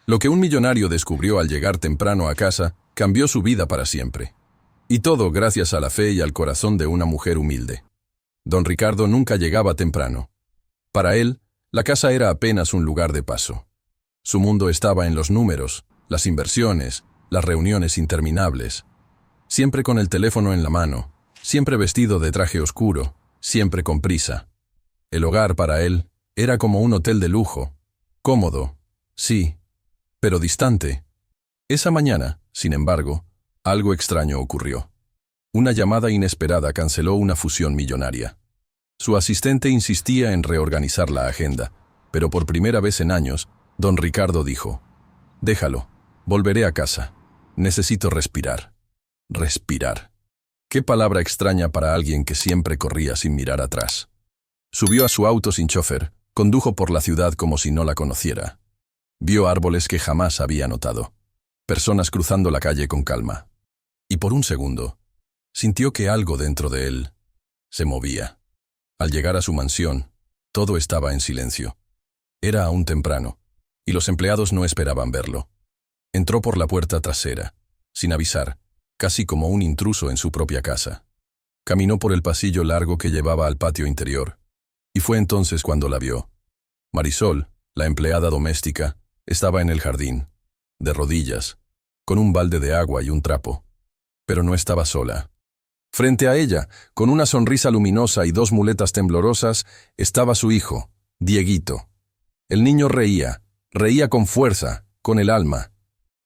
Lo que un millonario descubrió al llegar temprano a casa cambió su vida para siempre. Y todo gracias a la fe y al corazón de una mujer humilde. Don Ricardo nunca llegaba temprano. Para él, la casa era apenas un lugar de paso. Su mundo estaba en los números, las inversiones, las reuniones interminables. Siempre con el teléfono en la mano, siempre vestido de traje oscuro, siempre con prisa. El hogar para él era como un hotel de lujo, cómodo, sí, pero distante. Esa mañana, sin embargo, algo extraño ocurrió. Una llamada inesperada canceló una fusión millonaria. Su asistente insistía en reorganizar la agenda, pero por primera vez en años, don Ricardo dijo: «Déjalo, volveré a casa. Necesito respirar». Respirar. Qué palabra extraña para alguien que siempre corría sin mirar atrás. Subió a su auto sin chofer, condujo por la ciudad como si no la conociera. Vio árboles que jamás había notado, personas cruzando la calle con calma. Y por un segundo, sintió que algo dentro de él se movía. Al llegar a su mansión, todo estaba en silencio. Era aún temprano, y los empleados no esperaban verlo. Entró por la puerta trasera, sin avisar, casi como un intruso en su propia casa. Caminó por el pasillo largo que llevaba al patio interior, y fue entonces cuando la vio. Marisol, la empleada doméstica, estaba en el jardín, de rodillas, con un balde de agua y un trapo. Pero no estaba sola. Frente a ella, con una sonrisa luminosa y dos muletas temblorosas, estaba su hijo, Dieguito. El niño reía con fuerza, con el alma.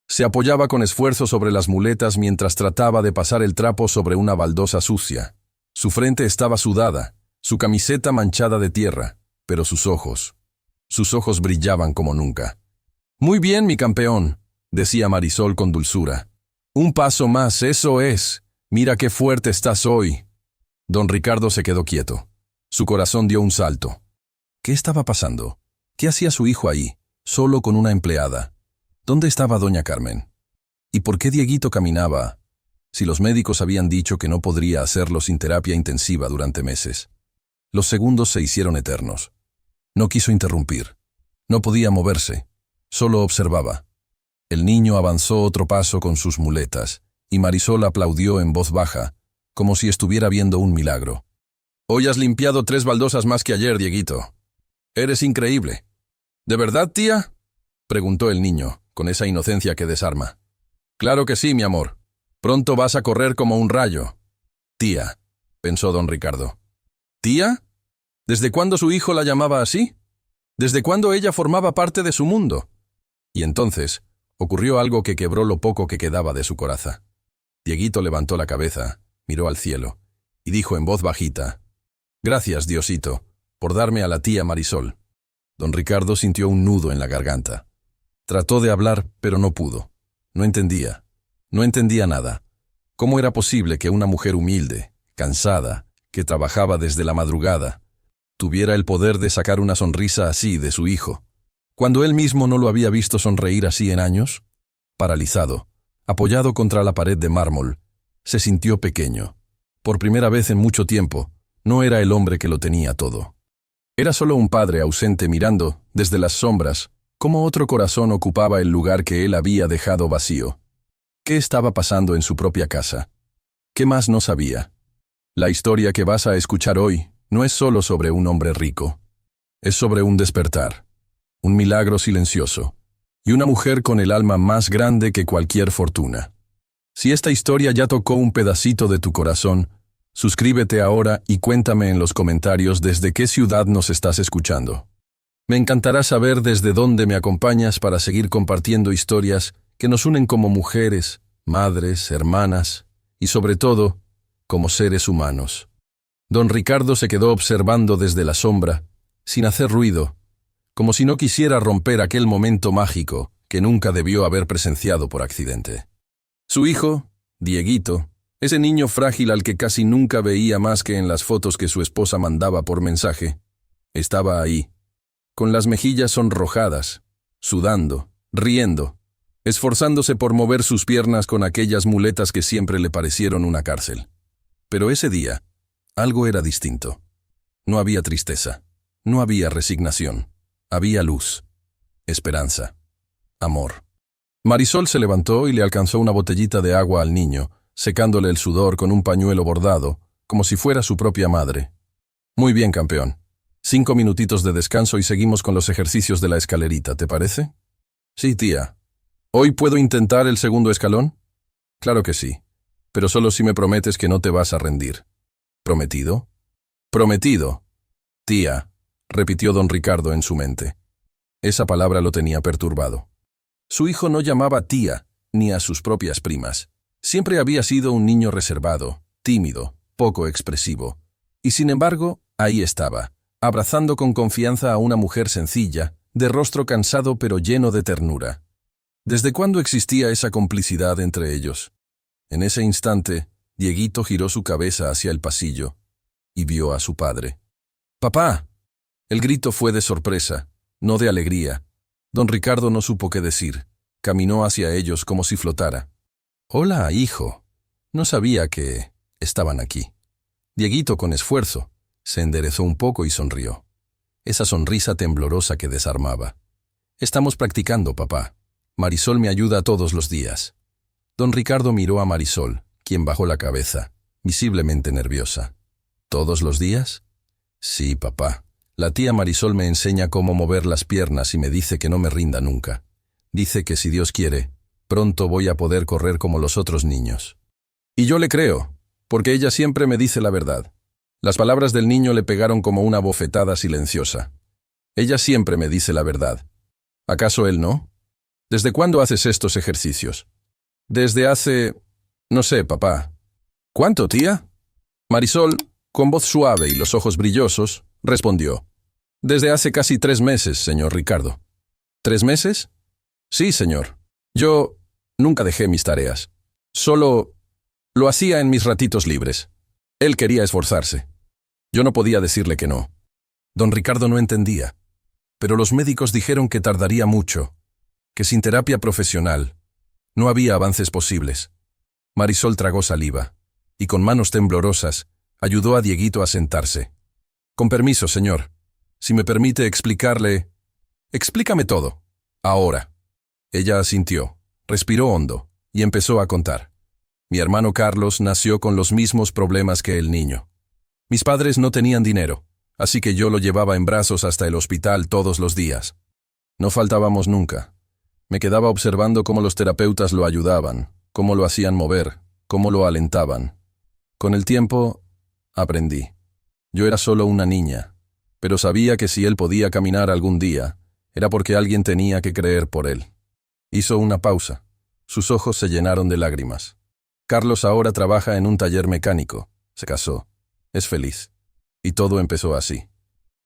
Se apoyaba con esfuerzo sobre las muletas mientras trataba de pasar el trapo sobre una baldosa sucia. Su frente estaba sudada, su camiseta manchada de tierra, pero sus ojos brillaban como nunca. «Muy bien, mi campeón», decía Marisol con dulzura. «Un paso más, eso es. Mira qué fuerte estás hoy». Don Ricardo se quedó quieto. Su corazón dio un salto. ¿Qué estaba pasando? ¿Qué hacía su hijo ahí, solo con una empleada? ¿Dónde estaba doña Carmen? ¿Y por qué Dieguito caminaba, si los médicos habían dicho que no podría hacerlo sin terapia intensiva durante meses? Los segundos se hicieron eternos. No quiso interrumpir. No podía moverse. Solo observaba. El niño avanzó otro paso con sus muletas, y Marisol aplaudió en voz baja, como si estuviera viendo un milagro. «Hoy has limpiado 3 baldosas más que ayer, Dieguito. Eres increíble». «¿De verdad, tía?», preguntó el niño, con esa inocencia que desarma. «Claro que sí, mi amor. Pronto vas a correr como un rayo». «Tía», pensó don Ricardo. ¿Tía? ¿Desde cuándo su hijo la llamaba así? ¿Desde cuándo ella formaba parte de su mundo? Y entonces ocurrió algo que quebró lo poco que quedaba de su coraza. Dieguito levantó la cabeza, miró al cielo, y dijo en voz bajita: «Gracias, Diosito, por darme a la tía Marisol». Don Ricardo sintió un nudo en la garganta. Trató de hablar, pero no pudo. No entendía nada. ¿Cómo era posible que una mujer humilde, cansada, que trabajaba desde la madrugada, tuviera el poder de sacar una sonrisa así de su hijo, cuando él mismo no lo había visto sonreír así en años? Paralizado, apoyado contra la pared de mármol, se sintió pequeño. Por primera vez en mucho tiempo, no era el hombre que lo tenía todo. Era solo un padre ausente mirando, desde las sombras, cómo otro corazón ocupaba el lugar que él había dejado vacío. ¿Qué estaba pasando en su propia casa? ¿Qué más no sabía? La historia que vas a escuchar hoy no es solo sobre un hombre rico. Es sobre un despertar, un milagro silencioso, y una mujer con el alma más grande que cualquier fortuna. Si esta historia ya tocó un pedacito de tu corazón, suscríbete ahora y cuéntame en los comentarios desde qué ciudad nos estás escuchando. Me encantará saber desde dónde me acompañas para seguir compartiendo historias que nos unen como mujeres, madres, hermanas y sobre todo, como seres humanos. Don Ricardo se quedó observando desde la sombra, sin hacer ruido, como si no quisiera romper aquel momento mágico que nunca debió haber presenciado por accidente. Su hijo, Dieguito, ese niño frágil al que casi nunca veía más que en las fotos que su esposa mandaba por mensaje, estaba ahí, con las mejillas sonrojadas, sudando, riendo, esforzándose por mover sus piernas con aquellas muletas que siempre le parecieron una cárcel. Pero ese día, algo era distinto. No había tristeza, no había resignación, había luz, esperanza. amor. Marisol se levantó y le alcanzó una botellita de agua al niño, secándole el sudor con un pañuelo bordado, como si fuera su propia madre. Muy bien, campeón. 5 minutitos de descanso y seguimos con los ejercicios de la escalerita, ¿te parece? Sí, tía. ¿Hoy puedo intentar el segundo escalón? Claro que sí, pero solo si me prometes que no te vas a rendir. ¿Prometido? Prometido. Tía, repitió don Ricardo en su mente. Esa palabra lo tenía perturbado. Su hijo no llamaba tía, ni a sus propias primas. Siempre había sido un niño reservado, tímido, poco expresivo. Y sin embargo, ahí estaba, abrazando con confianza a una mujer sencilla, de rostro cansado pero lleno de ternura. ¿Desde cuándo existía esa complicidad entre ellos? En ese instante, Dieguito giró su cabeza hacia el pasillo y vio a su padre. ¡Papá! El grito fue de sorpresa, no de alegría. Don Ricardo no supo qué decir. Caminó hacia ellos como si flotara. «Hola, hijo. No sabía que estaban aquí». Dieguito, con esfuerzo, se enderezó un poco y sonrió. Esa sonrisa temblorosa que desarmaba. «Estamos practicando, papá. Marisol me ayuda todos los días». Don Ricardo miró a Marisol, quien bajó la cabeza, visiblemente nerviosa. «¿Todos los días?» «Sí, papá. La tía Marisol me enseña cómo mover las piernas y me dice que no me rinda nunca. Dice que si Dios quiere, pronto voy a poder correr como los otros niños». Y yo le creo, porque ella siempre me dice la verdad. Las palabras del niño le pegaron como una bofetada silenciosa. Ella siempre me dice la verdad. ¿Acaso él no? ¿Desde cuándo haces estos ejercicios? Desde hace... no sé, papá. ¿Cuánto, tía? Marisol, con voz suave y los ojos brillosos, respondió. Desde hace casi 3 meses, señor Ricardo. ¿3 meses? Sí, señor. Yo nunca dejé mis tareas. Solo lo hacía en mis ratitos libres. Él quería esforzarse. Yo no podía decirle que no. Don Ricardo no entendía. Pero los médicos dijeron que tardaría mucho, que sin terapia profesional no había avances posibles. Marisol tragó saliva y con manos temblorosas ayudó a Dieguito a sentarse. Con permiso, señor. Si me permite explicarle... Explícame todo. Ahora. Ella asintió, respiró hondo y empezó a contar. Mi hermano Carlos nació con los mismos problemas que el niño. Mis padres no tenían dinero, así que yo lo llevaba en brazos hasta el hospital todos los días. No faltábamos nunca. Me quedaba observando cómo los terapeutas lo ayudaban, cómo lo hacían mover, cómo lo alentaban. Con el tiempo, aprendí. Yo era solo una niña, pero sabía que si él podía caminar algún día, era porque alguien tenía que creer por él. Hizo una pausa. Sus ojos se llenaron de lágrimas. Carlos ahora trabaja en un taller mecánico. Se casó. Es feliz. Y todo empezó así.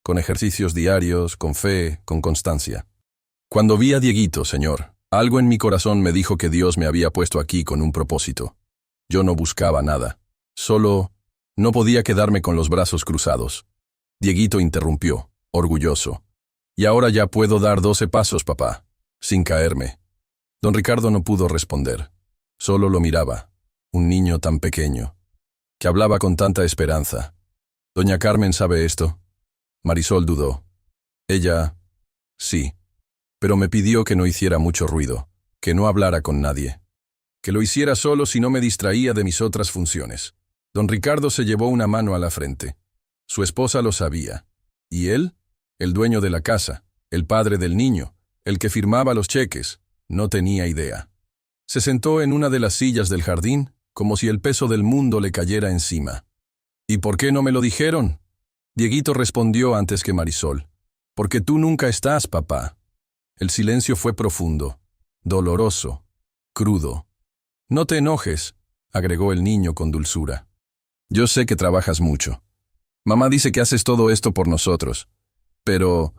Con ejercicios diarios, con fe, con constancia. Cuando vi a Dieguito, señor, algo en mi corazón me dijo que Dios me había puesto aquí con un propósito. Yo no buscaba nada. Solo no podía quedarme con los brazos cruzados. Dieguito interrumpió, orgulloso. Y ahora ya puedo dar 12 pasos, papá, sin caerme. Don Ricardo no pudo responder. Solo lo miraba. Un niño tan pequeño, que hablaba con tanta esperanza. ¿Doña Carmen sabe esto? Marisol dudó. Ella, sí, pero me pidió que no hiciera mucho ruido, que no hablara con nadie, que lo hiciera solo si no me distraía de mis otras funciones. Don Ricardo se llevó una mano a la frente. Su esposa lo sabía. ¿Y él? El dueño de la casa, el padre del niño, el que firmaba los cheques, no tenía idea. Se sentó en una de las sillas del jardín, como si el peso del mundo le cayera encima. ¿Y por qué no me lo dijeron? Dieguito respondió antes que Marisol. Porque tú nunca estás, papá. El silencio fue profundo, doloroso, crudo. No te enojes, agregó el niño con dulzura. Yo sé que trabajas mucho. Mamá dice que haces todo esto por nosotros. Pero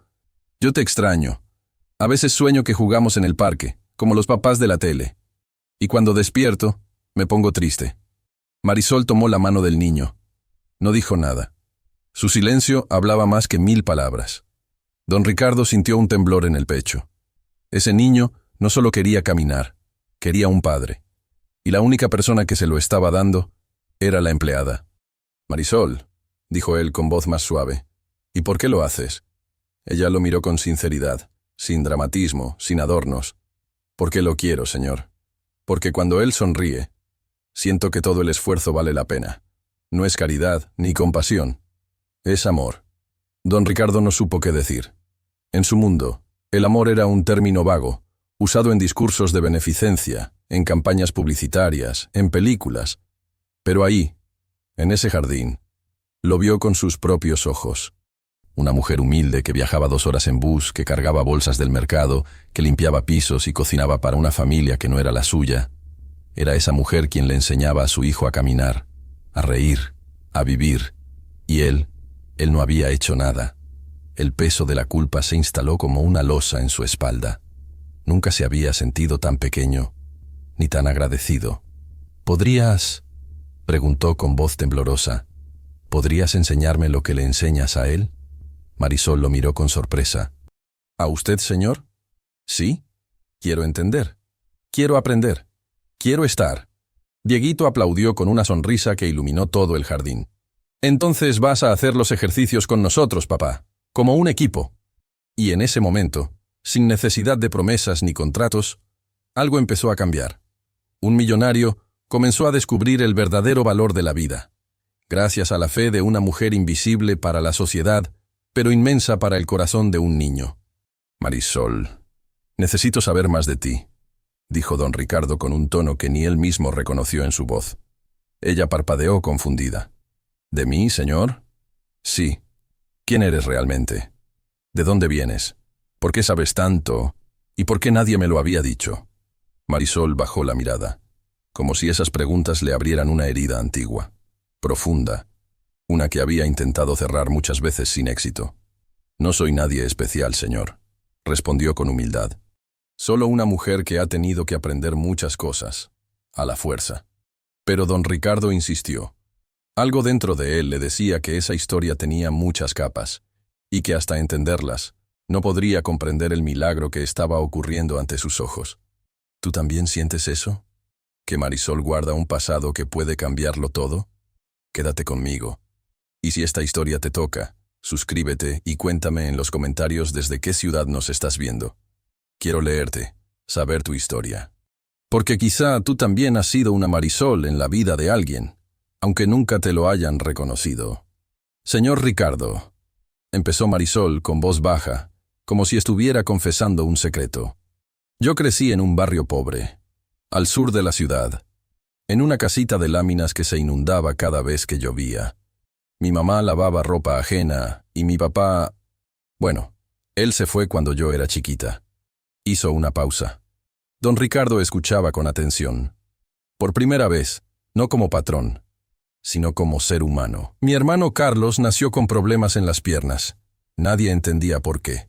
yo te extraño. A veces sueño que jugamos en el parque, como los papás de la tele. Y cuando despierto, me pongo triste. Marisol tomó la mano del niño. No dijo nada. Su silencio hablaba más que 1000 palabras. Don Ricardo sintió un temblor en el pecho. Ese niño no solo quería caminar, quería un padre. Y la única persona que se lo estaba dando era la empleada. Marisol, dijo él con voz más suave, ¿y por qué lo haces? Ella lo miró con sinceridad, sin dramatismo, sin adornos. Porque lo quiero, señor. Porque cuando él sonríe, siento que todo el esfuerzo vale la pena. No es caridad ni compasión. Es amor. Don Ricardo no supo qué decir. En su mundo, el amor era un término vago, usado en discursos de beneficencia, en campañas publicitarias, en películas. Pero ahí, en ese jardín, lo vio con sus propios ojos. Una mujer humilde que viajaba 2 horas en bus, que cargaba bolsas del mercado, que limpiaba pisos y cocinaba para una familia que no era la suya. Era esa mujer quien le enseñaba a su hijo a caminar, a reír, a vivir. Y él no había hecho nada. El peso de la culpa se instaló como una losa en su espalda. Nunca se había sentido tan pequeño, ni tan agradecido. ¿Podrías? Preguntó con voz temblorosa. ¿Podrías enseñarme lo que le enseñas a él? Marisol lo miró con sorpresa. ¿A usted, señor? Sí. Quiero entender. Quiero aprender. Quiero estar. Dieguito aplaudió con una sonrisa que iluminó todo el jardín. Entonces vas a hacer los ejercicios con nosotros, papá, como un equipo. Y en ese momento, sin necesidad de promesas ni contratos, algo empezó a cambiar. Un millonario comenzó a descubrir el verdadero valor de la vida, gracias a la fe de una mujer invisible para la sociedad, pero inmensa para el corazón de un niño. Marisol, necesito saber más de ti, dijo don Ricardo con un tono que ni él mismo reconoció en su voz. Ella parpadeó confundida. ¿De mí, señor? Sí. ¿Quién eres realmente? ¿De dónde vienes? ¿Por qué sabes tanto? ¿Y por qué nadie me lo había dicho? Marisol bajó la mirada, como si esas preguntas le abrieran una herida antigua, profunda, una que había intentado cerrar muchas veces sin éxito. No soy nadie especial, señor, respondió con humildad. Solo una mujer que ha tenido que aprender muchas cosas, a la fuerza. Pero don Ricardo insistió. Algo dentro de él le decía que esa historia tenía muchas capas, y que hasta entenderlas, no podría comprender el milagro que estaba ocurriendo ante sus ojos. ¿Tú también sientes eso? ¿Que Marisol guarda un pasado que puede cambiarlo todo? Quédate conmigo. Y si esta historia te toca, suscríbete y cuéntame en los comentarios desde qué ciudad nos estás viendo. Quiero leerte, saber tu historia. Porque quizá tú también has sido una Marisol en la vida de alguien, aunque nunca te lo hayan reconocido. Señor Ricardo, empezó Marisol con voz baja, como si estuviera confesando un secreto. Yo crecí en un barrio pobre, al sur de la ciudad, en una casita de láminas que se inundaba cada vez que llovía. Mi mamá lavaba ropa ajena y mi papá... Bueno, él se fue cuando yo era chiquita. Hizo una pausa. Don Ricardo escuchaba con atención. Por primera vez, no como patrón, sino como ser humano. Mi hermano Carlos nació con problemas en las piernas. Nadie entendía por qué.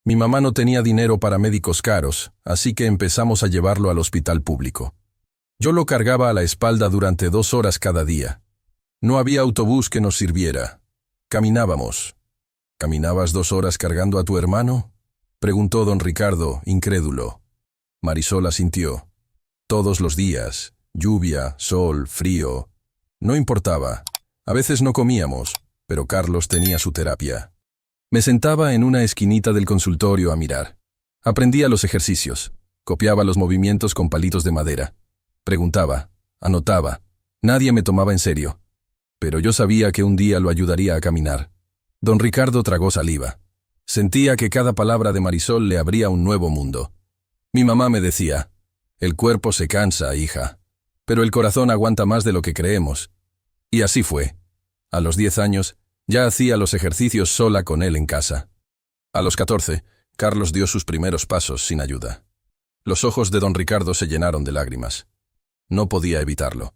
Mi mamá no tenía dinero para médicos caros, así que empezamos a llevarlo al hospital público. Yo lo cargaba a la espalda durante 2 horas cada día. No había autobús que nos sirviera. Caminábamos. ¿Caminabas 2 horas cargando a tu hermano?, preguntó don Ricardo, incrédulo. Marisol asintió. Todos los días, lluvia, sol, frío. No importaba. A veces no comíamos, pero Carlos tenía su terapia. Me sentaba en una esquinita del consultorio a mirar. Aprendía los ejercicios. Copiaba los movimientos con palitos de madera. Preguntaba, anotaba. Nadie me tomaba en serio. Pero yo sabía que un día lo ayudaría a caminar. Don Ricardo tragó saliva. Sentía que cada palabra de Marisol le abría un nuevo mundo. Mi mamá me decía, el cuerpo se cansa, hija, pero el corazón aguanta más de lo que creemos. Y así fue. A los 10 años, ya hacía los ejercicios sola con él en casa. A los 14, Carlos dio sus primeros pasos sin ayuda. Los ojos de don Ricardo se llenaron de lágrimas. No podía evitarlo.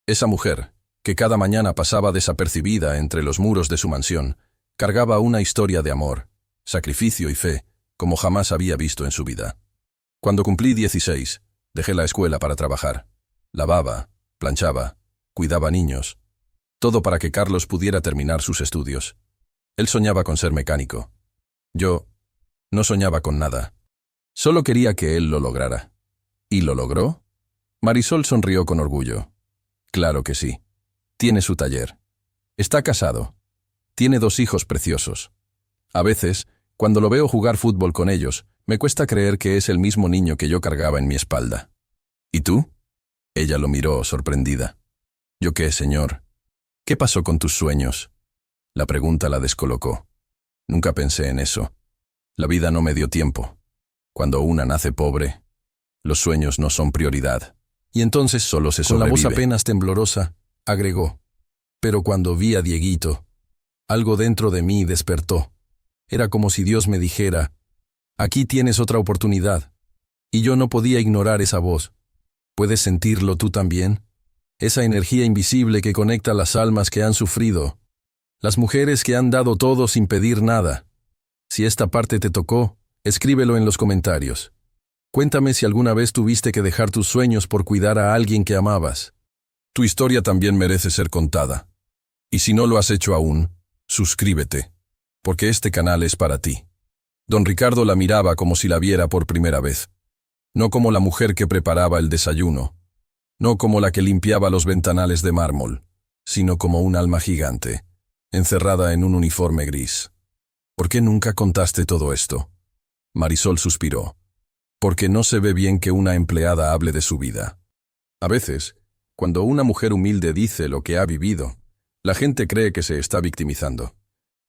Esa mujer, que cada mañana pasaba desapercibida entre los muros de su mansión, cargaba una historia de amor, sacrificio y fe, como jamás había visto en su vida. Cuando cumplí 16, dejé la escuela para trabajar. Lavaba, planchaba, cuidaba niños. Todo para que Carlos pudiera terminar sus estudios. Él soñaba con ser mecánico. Yo no soñaba con nada. Solo quería que él lo lograra. ¿Y lo logró? Marisol sonrió con orgullo. Claro que sí. Tiene su taller. Está casado. Tiene 2 hijos preciosos. A veces, cuando lo veo jugar fútbol con ellos, Me cuesta creer que es el mismo niño que yo cargaba en mi espalda. ¿Y tú? Ella lo miró, sorprendida. ¿Yo qué, señor? ¿Qué pasó con tus sueños? La pregunta la descolocó. Nunca pensé en eso. La vida no me dio tiempo. Cuando una nace pobre, los sueños no son prioridad. Y entonces solo se sobrevive. Con la voz apenas temblorosa, agregó. Pero cuando vi a Dieguito, algo dentro de mí despertó. Era como si Dios me dijera, aquí tienes otra oportunidad. Y yo no podía ignorar esa voz. ¿Puedes sentirlo tú también? Esa energía invisible que conecta las almas que han sufrido. Las mujeres que han dado todo sin pedir nada. Si esta parte te tocó, escríbelo en los comentarios. Cuéntame si alguna vez tuviste que dejar tus sueños por cuidar a alguien que amabas. Tu historia también merece ser contada. Y si no lo has hecho aún, suscríbete, porque este canal es para ti. Don Ricardo la miraba como si la viera por primera vez. No como la mujer que preparaba el desayuno, no como la que limpiaba los ventanales de mármol, sino como un alma gigante, encerrada en un uniforme gris. ¿Por qué nunca contaste todo esto? Marisol suspiró. Porque no se ve bien que una empleada hable de su vida. A veces, cuando una mujer humilde dice lo que ha vivido, la gente cree que se está victimizando.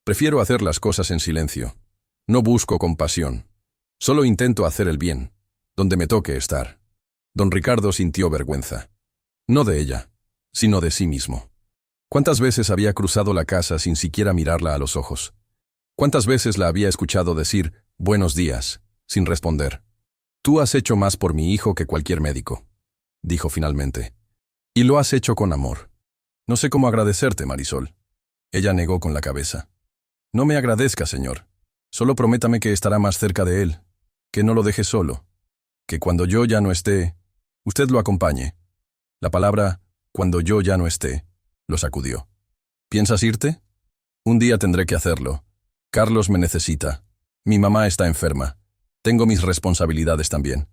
Prefiero hacer las cosas en silencio. No busco compasión. Solo intento hacer el bien, donde me toque estar. Don Ricardo sintió vergüenza. No de ella, sino de sí mismo. ¿Cuántas veces había cruzado la casa sin siquiera mirarla a los ojos? ¿Cuántas veces la había escuchado decir, buenos días, sin responder? Tú has hecho más por mi hijo que cualquier médico, dijo finalmente. Y lo has hecho con amor. No sé cómo agradecerte, Marisol. Ella negó con la cabeza. No me agradezca, señor. Solo prométame que estará más cerca de él, que no lo deje solo, que cuando yo ya no esté, usted lo acompañe. La palabra, cuando yo ya no esté, lo sacudió. ¿Piensas irte? Un día tendré que hacerlo. Carlos me necesita. Mi mamá está enferma. Tengo mis responsabilidades también.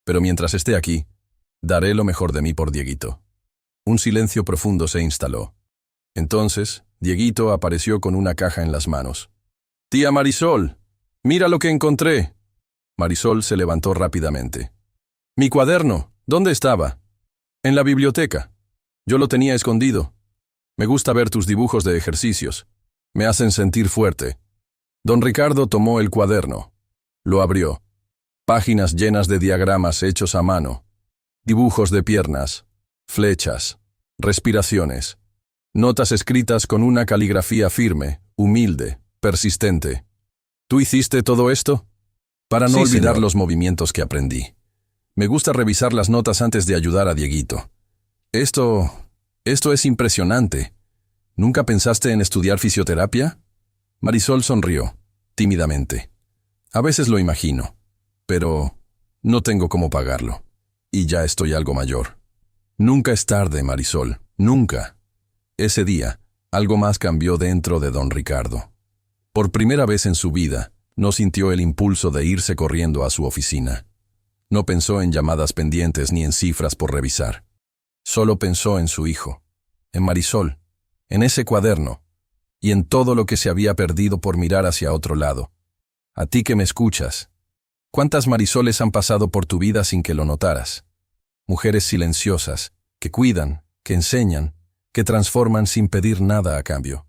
Pero mientras esté aquí, daré lo mejor de mí por Dieguito. Un silencio profundo se instaló. Entonces, Dieguito apareció con una caja en las manos. «Tía Marisol, mira lo que encontré». Marisol se levantó rápidamente. «Mi cuaderno, ¿dónde estaba?» «En la biblioteca. Yo lo tenía escondido. Me gusta ver tus dibujos de ejercicios. Me hacen sentir fuerte». Don Ricardo tomó el cuaderno. Lo abrió. Páginas llenas de diagramas hechos a mano. Dibujos de piernas, flechas, respiraciones. Notas escritas con una caligrafía firme, humilde, persistente. ¿Tú hiciste todo esto? Para no olvidar señor. Los movimientos que aprendí. Me gusta revisar las notas antes de ayudar a Dieguito. Esto es impresionante. ¿Nunca pensaste en estudiar fisioterapia? Marisol sonrió, tímidamente. A veces lo imagino, pero no tengo cómo pagarlo. Y ya estoy algo mayor. Nunca es tarde, Marisol, nunca. Ese día, algo más cambió dentro de don Ricardo. Por primera vez en su vida, no sintió el impulso de irse corriendo a su oficina. No pensó en llamadas pendientes ni en cifras por revisar. Solo pensó en su hijo, en Marisol, en ese cuaderno, y en todo lo que se había perdido por mirar hacia otro lado. A ti que me escuchas, ¿cuántas Marisoles han pasado por tu vida sin que lo notaras? Mujeres silenciosas, que cuidan, que enseñan, que transforman sin pedir nada a cambio.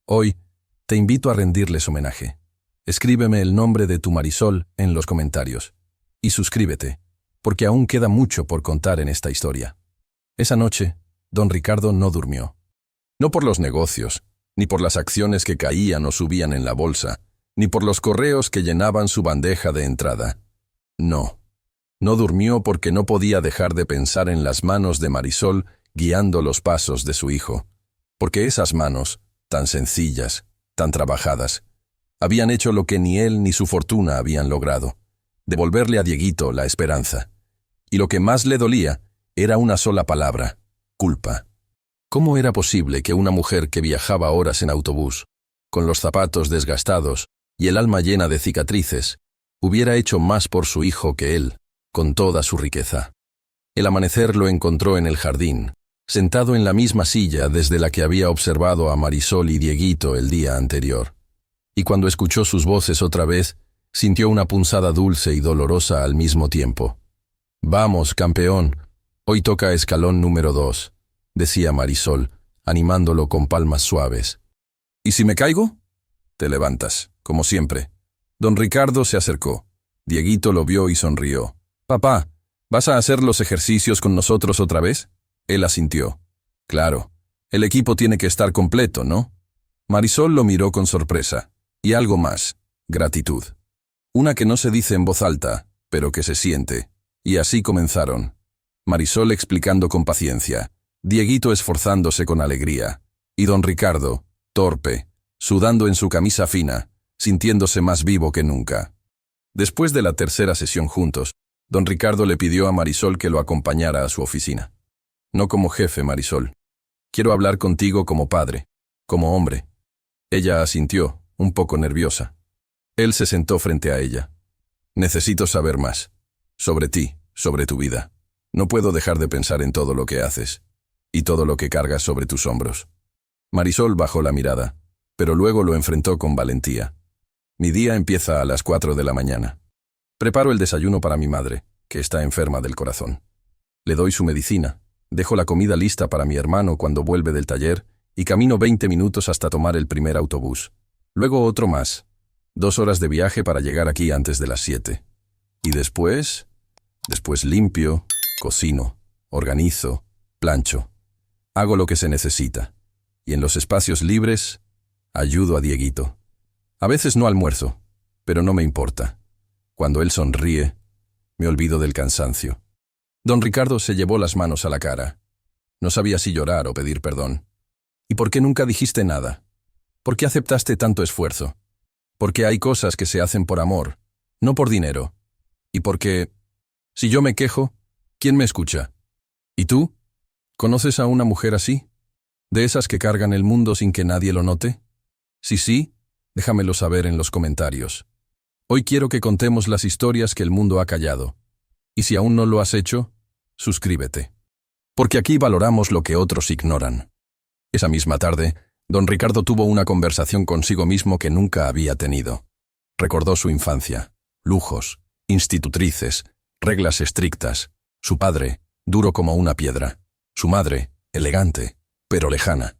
Hoy, te invito a rendirles homenaje. Escríbeme el nombre de tu Marisol en los comentarios. Y suscríbete, porque aún queda mucho por contar en esta historia. Esa noche, don Ricardo no durmió. No por los negocios, ni por las acciones que caían o subían en la bolsa, ni por los correos que llenaban su bandeja de entrada. No. No durmió porque no podía dejar de pensar en las manos de Marisol guiando los pasos de su hijo, porque esas manos, tan sencillas, tan trabajadas, habían hecho lo que ni él ni su fortuna habían logrado, devolverle a Dieguito la esperanza. Y lo que más le dolía era una sola palabra: culpa. ¿Cómo era posible que una mujer que viajaba horas en autobús, con los zapatos desgastados y el alma llena de cicatrices, hubiera hecho más por su hijo que él, con toda su riqueza? El amanecer lo encontró en el jardín, sentado en la misma silla desde la que había observado a Marisol y Dieguito el día anterior. Y cuando escuchó sus voces otra vez, Sintió una punzada dulce y dolorosa al mismo tiempo. «Vamos, campeón, hoy toca escalón número 2», decía Marisol, animándolo con palmas suaves. «¿Y si me caigo?» «Te levantas, como siempre». Don Ricardo se acercó. Dieguito lo vio y sonrió. «Papá, ¿vas a hacer los ejercicios con nosotros otra vez?» Él asintió. «Claro, el equipo tiene que estar completo, ¿no?» Marisol lo miró con sorpresa. Y algo más, gratitud. Una que no se dice en voz alta, pero que se siente. Y así comenzaron. Marisol explicando con paciencia, Dieguito esforzándose con alegría, y don Ricardo, torpe, sudando en su camisa fina, sintiéndose más vivo que nunca. Después de la tercera sesión juntos, don Ricardo le pidió a Marisol que lo acompañara a su oficina. «No como jefe, Marisol. Quiero hablar contigo como padre, como hombre». Ella asintió, un poco nerviosa. Él se sentó frente a ella. «Necesito saber más. Sobre ti, sobre tu vida. No puedo dejar de pensar en todo lo que haces, y todo lo que cargas sobre tus hombros». Marisol bajó la mirada, pero luego lo enfrentó con valentía. «Mi día empieza a las 4 de la mañana. Preparo el desayuno para mi madre, que está enferma del corazón. Le doy su medicina, dejo la comida lista para mi hermano cuando vuelve del taller y camino 20 minutos hasta tomar el primer autobús. Luego otro más. 2 horas de viaje para llegar aquí antes de las 7. Y después limpio, cocino, organizo, plancho. Hago lo que se necesita. Y en los espacios libres, ayudo a Dieguito. A veces no almuerzo, pero no me importa. Cuando él sonríe, me olvido del cansancio». Don Ricardo se llevó las manos a la cara. No sabía si llorar o pedir perdón. «¿Y por qué nunca dijiste nada? ¿Por qué aceptaste tanto esfuerzo? Porque hay cosas que se hacen por amor, no por dinero. Y porque, si yo me quejo, ¿quién me escucha? ¿Y tú? ¿Conoces a una mujer así? ¿De esas que cargan el mundo sin que nadie lo note? Si sí, déjamelo saber en los comentarios. Hoy quiero que contemos las historias que el mundo ha callado. Y si aún no lo has hecho, suscríbete. Porque aquí valoramos lo que otros ignoran». Esa misma tarde, don Ricardo tuvo una conversación consigo mismo que nunca había tenido. Recordó su infancia, lujos, institutrices, reglas estrictas, su padre, duro como una piedra, su madre, elegante, pero lejana.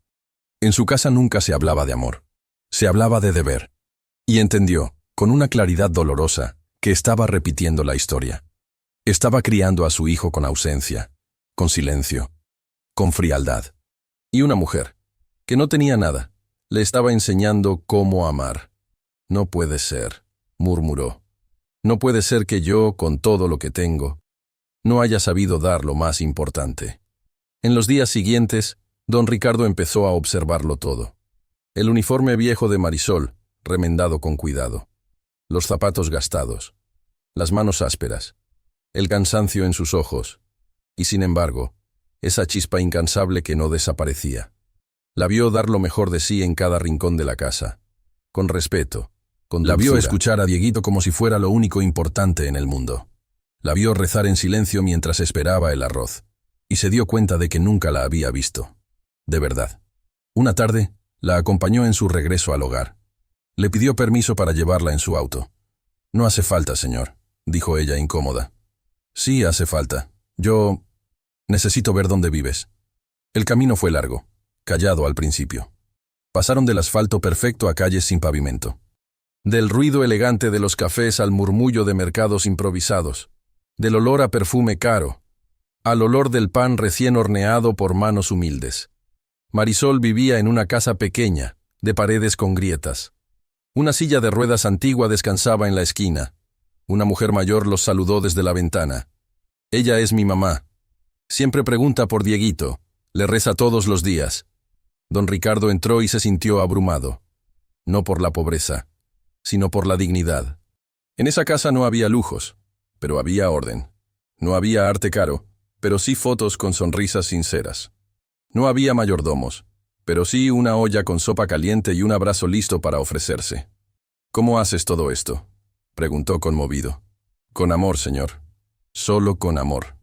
En su casa nunca se hablaba de amor, se hablaba de deber. Y entendió, con una claridad dolorosa, que estaba repitiendo la historia. Estaba criando a su hijo con ausencia, con silencio, con frialdad. Y una mujer, que no tenía nada, le estaba enseñando cómo amar. «No puede ser», murmuró. «No puede ser que yo, con todo lo que tengo, no haya sabido dar lo más importante». En los días siguientes, don Ricardo empezó a observarlo todo. El uniforme viejo de Marisol, remendado con cuidado. Los zapatos gastados. Las manos ásperas. El cansancio en sus ojos. Y sin embargo, esa chispa incansable que no desaparecía. La vio dar lo mejor de sí en cada rincón de la casa. Con respeto, con dulzura. La vio escuchar a Dieguito como si fuera lo único importante en el mundo. La vio rezar en silencio mientras esperaba el arroz. Y se dio cuenta de que nunca la había visto. De verdad. Una tarde, la acompañó en su regreso al hogar. Le pidió permiso para llevarla en su auto. «No hace falta, señor», dijo ella incómoda. «Sí hace falta. Yo necesito ver dónde vives». El camino fue largo, callado al principio. Pasaron del asfalto perfecto a calles sin pavimento. Del ruido elegante de los cafés al murmullo de mercados improvisados. Del olor a perfume caro, al olor del pan recién horneado por manos humildes. Marisol vivía en una casa pequeña, de paredes con grietas. Una silla de ruedas antigua descansaba en la esquina. Una mujer mayor los saludó desde la ventana. «Ella es mi mamá. Siempre pregunta por Dieguito. Le reza todos los días». Don Ricardo entró y se sintió abrumado. No por la pobreza, sino por la dignidad. En esa casa no había lujos, pero había orden. No había arte caro, pero sí fotos con sonrisas sinceras. No había mayordomos, pero sí una olla con sopa caliente y un abrazo listo para ofrecerse. «¿Cómo haces todo esto?», preguntó conmovido. «Con amor, señor. Solo con amor».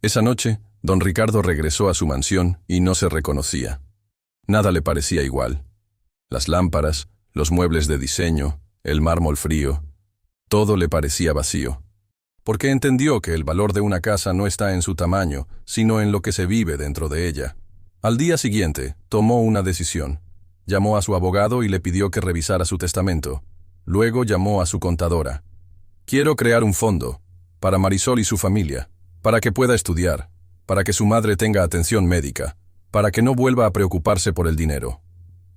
Esa noche, don Ricardo regresó a su mansión y no se reconocía. Nada le parecía igual. Las lámparas, los muebles de diseño, el mármol frío. Todo le parecía vacío. Porque entendió que el valor de una casa no está en su tamaño, sino en lo que se vive dentro de ella. Al día siguiente, tomó una decisión. Llamó a su abogado y le pidió que revisara su testamento. Luego llamó a su contadora. Quiero crear un fondo para Marisol y su familia, para que pueda estudiar, para que su madre tenga atención médica, para que no vuelva a preocuparse por el dinero.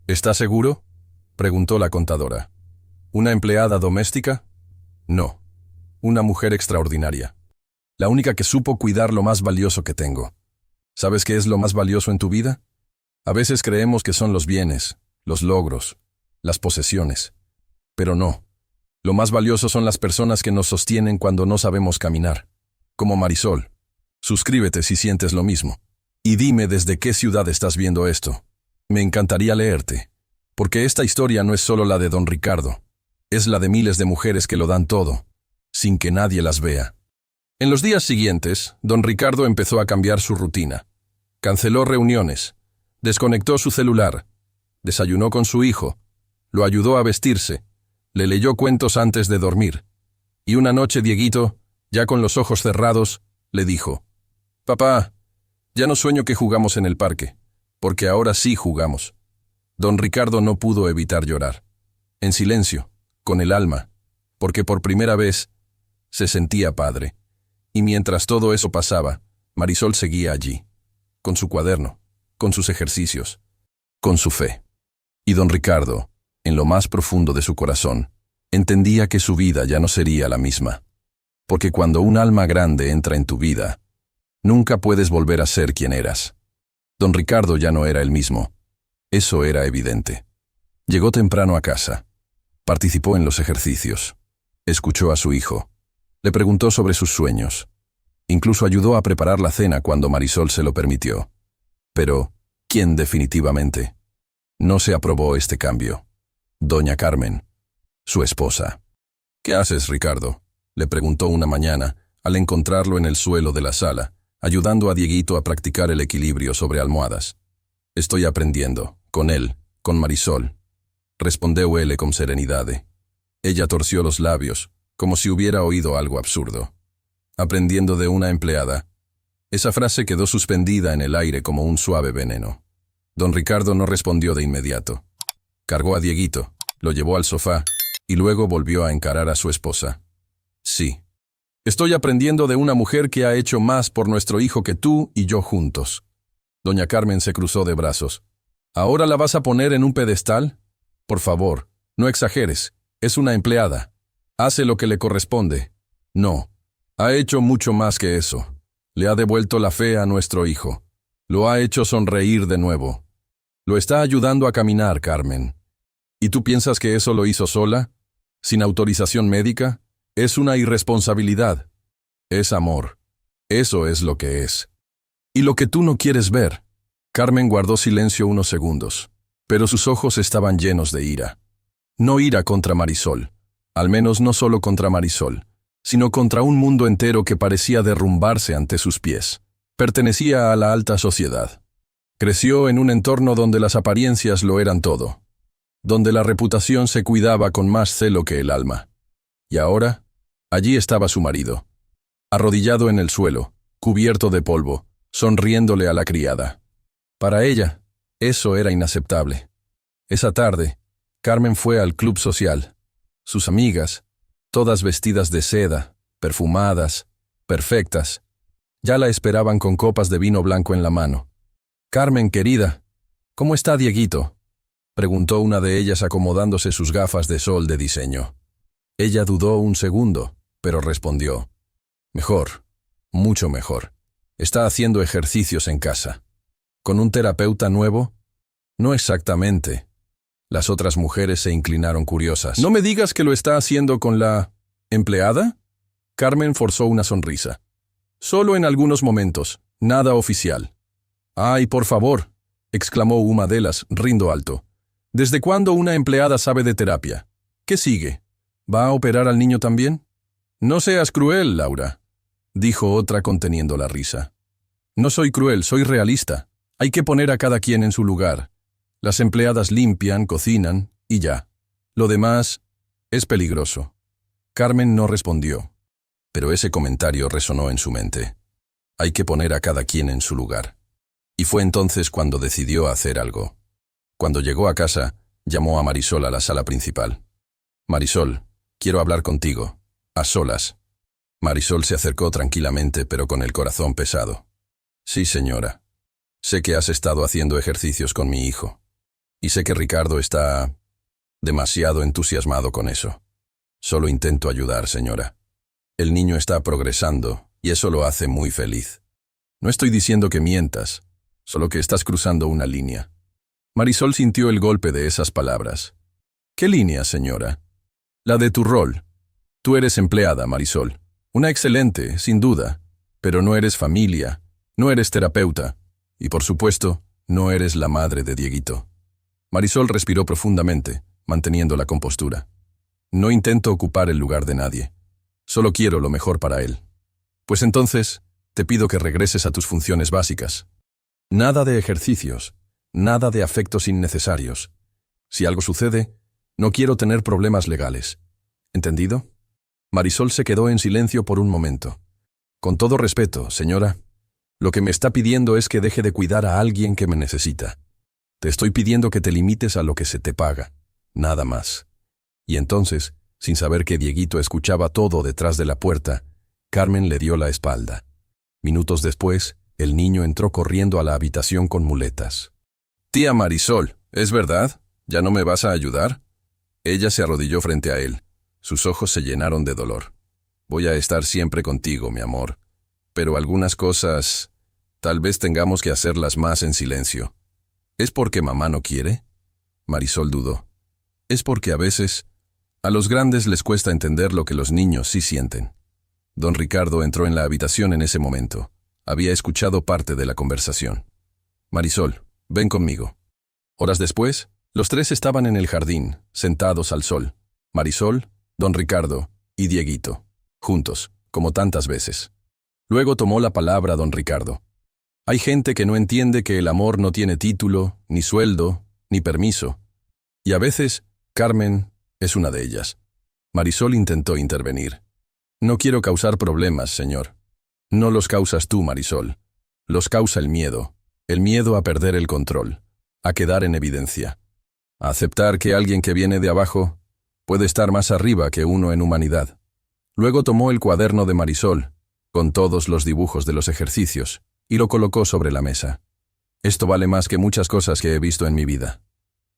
¿Está seguro?, preguntó la contadora. ¿Una empleada doméstica? No. Una mujer extraordinaria. La única que supo cuidar lo más valioso que tengo. ¿Sabes qué es lo más valioso en tu vida? A veces creemos que son los bienes, los logros, las posesiones. Pero no. Lo más valioso son las personas que nos sostienen cuando no sabemos caminar. Como Marisol. Suscríbete si sientes lo mismo. Y dime desde qué ciudad estás viendo esto. Me encantaría leerte. Porque esta historia no es solo la de don Ricardo. Es la de miles de mujeres que lo dan todo, sin que nadie las vea. En los días siguientes, don Ricardo empezó a cambiar su rutina. Canceló reuniones, desconectó su celular, desayunó con su hijo, lo ayudó a vestirse, le leyó cuentos antes de dormir. Y una noche Dieguito, ya con los ojos cerrados, le dijo: «Papá, ya no sueño que jugamos en el parque, porque ahora sí jugamos». Don Ricardo no pudo evitar llorar. En silencio, con el alma, porque por primera vez se sentía padre. Y mientras todo eso pasaba, Marisol seguía allí, con su cuaderno, con sus ejercicios, con su fe. Y don Ricardo, en lo más profundo de su corazón, entendía que su vida ya no sería la misma. Porque cuando un alma grande entra en tu vida, nunca puedes volver a ser quien eras. Don Ricardo ya no era el mismo. Eso era evidente. Llegó temprano a casa. Participó en los ejercicios. Escuchó a su hijo. Le preguntó sobre sus sueños. Incluso ayudó a preparar la cena cuando Marisol se lo permitió. Pero, ¿quién definitivamente no se aprobó este cambio? Doña Carmen, su esposa. «¿Qué haces, Ricardo?», le preguntó una mañana, al encontrarlo en el suelo de la sala, ayudando a Dieguito a practicar el equilibrio sobre almohadas. «Estoy aprendiendo, con él, con Marisol», respondió él con serenidad. Ella torció los labios, como si hubiera oído algo absurdo. «Aprendiendo de una empleada». Esa frase quedó suspendida en el aire como un suave veneno. Don Ricardo no respondió de inmediato. Cargó a Dieguito, lo llevó al sofá, y luego volvió a encarar a su esposa. «Sí. Estoy aprendiendo de una mujer que ha hecho más por nuestro hijo que tú y yo juntos». Doña Carmen se cruzó de brazos. «¿Ahora la vas a poner en un pedestal? Por favor, no exageres. Es una empleada. Hace lo que le corresponde». «No. Ha hecho mucho más que eso. Le ha devuelto la fe a nuestro hijo. Lo ha hecho sonreír de nuevo. Lo está ayudando a caminar, Carmen. ¿Y tú piensas que eso lo hizo sola? ¿Sin autorización médica? Es una irresponsabilidad. Es amor. Eso es lo que es. Y lo que tú no quieres ver». Carmen guardó silencio unos segundos, pero sus ojos estaban llenos de ira. No ira contra Marisol, al menos no solo contra Marisol, sino contra un mundo entero que parecía derrumbarse ante sus pies. Pertenecía a la alta sociedad. Creció en un entorno donde las apariencias lo eran todo, donde la reputación se cuidaba con más celo que el alma. Y ahora, allí estaba su marido, arrodillado en el suelo, cubierto de polvo, sonriéndole a la criada. Para ella, eso era inaceptable. Esa tarde, Carmen fue al club social. Sus amigas, todas vestidas de seda, perfumadas, perfectas, ya la esperaban con copas de vino blanco en la mano. «Carmen, querida, ¿cómo está Dieguito?», preguntó una de ellas acomodándose sus gafas de sol de diseño. Ella dudó un segundo, pero respondió: «Mejor, mucho mejor. Está haciendo ejercicios en casa». «¿Con un terapeuta nuevo?». «No exactamente». Las otras mujeres se inclinaron curiosas. «¿No me digas que lo está haciendo con la empleada?». Carmen forzó una sonrisa. «Solo en algunos momentos, nada oficial». «Ay, por favor», exclamó una de ellas, rindo alto. «¿Desde cuándo una empleada sabe de terapia? ¿Qué sigue? ¿Va a operar al niño también?». «No seas cruel, Laura», dijo otra conteniendo la risa. «No soy cruel, soy realista. Hay que poner a cada quien en su lugar. Las empleadas limpian, cocinan y ya. Lo demás es peligroso». Carmen no respondió, pero ese comentario resonó en su mente. Hay que poner a cada quien en su lugar. Y fue entonces cuando decidió hacer algo. Cuando llegó a casa, llamó a Marisol a la sala principal. Marisol, quiero hablar contigo, a solas. Marisol se acercó tranquilamente, pero con el corazón pesado. Sí, señora. Sé que has estado haciendo ejercicios con mi hijo. Y sé que Ricardo está demasiado entusiasmado con eso. Solo intento ayudar, señora. El niño está progresando, y eso lo hace muy feliz. No estoy diciendo que mientas, solo que estás cruzando una línea. Marisol sintió el golpe de esas palabras. ¿Qué línea, señora? La de tu rol. Tú eres empleada, Marisol. Una excelente, sin duda, pero no eres familia, no eres terapeuta, y por supuesto, no eres la madre de Dieguito. Marisol respiró profundamente, manteniendo la compostura. No intento ocupar el lugar de nadie. Solo quiero lo mejor para él. Pues entonces, te pido que regreses a tus funciones básicas. Nada de ejercicios, nada de afectos innecesarios. Si algo sucede, no quiero tener problemas legales. ¿Entendido? Marisol se quedó en silencio por un momento. Con todo respeto, señora, lo que me está pidiendo es que deje de cuidar a alguien que me necesita. Te estoy pidiendo que te limites a lo que se te paga, nada más. Y entonces, sin saber que Dieguito escuchaba todo detrás de la puerta, Carmen le dio la espalda. Minutos después, el niño entró corriendo a la habitación con muletas. «Tía Marisol, ¿es verdad? ¿Ya no me vas a ayudar?» Ella se arrodilló frente a él. Sus ojos se llenaron de dolor. «Voy a estar siempre contigo, mi amor. Pero algunas cosas, tal vez tengamos que hacerlas más en silencio. ¿Es porque mamá no quiere?» Marisol dudó. «Es porque a veces, a los grandes les cuesta entender lo que los niños sí sienten». Don Ricardo entró en la habitación en ese momento. Había escuchado parte de la conversación. «Marisol, ven conmigo». Horas después, los tres estaban en el jardín, sentados al sol. Marisol, Don Ricardo y Dieguito, juntos, como tantas veces. Luego tomó la palabra Don Ricardo. «Hay gente que no entiende que el amor no tiene título, ni sueldo, ni permiso. Y a veces, Carmen es una de ellas». Marisol intentó intervenir. «No quiero causar problemas, señor. No los causas tú, Marisol. Los causa el miedo a perder el control, a quedar en evidencia, a aceptar que alguien que viene de abajo puede estar más arriba que uno en humanidad». Luego tomó el cuaderno de Marisol, con todos los dibujos de los ejercicios, y lo colocó sobre la mesa. «Esto vale más que muchas cosas que he visto en mi vida».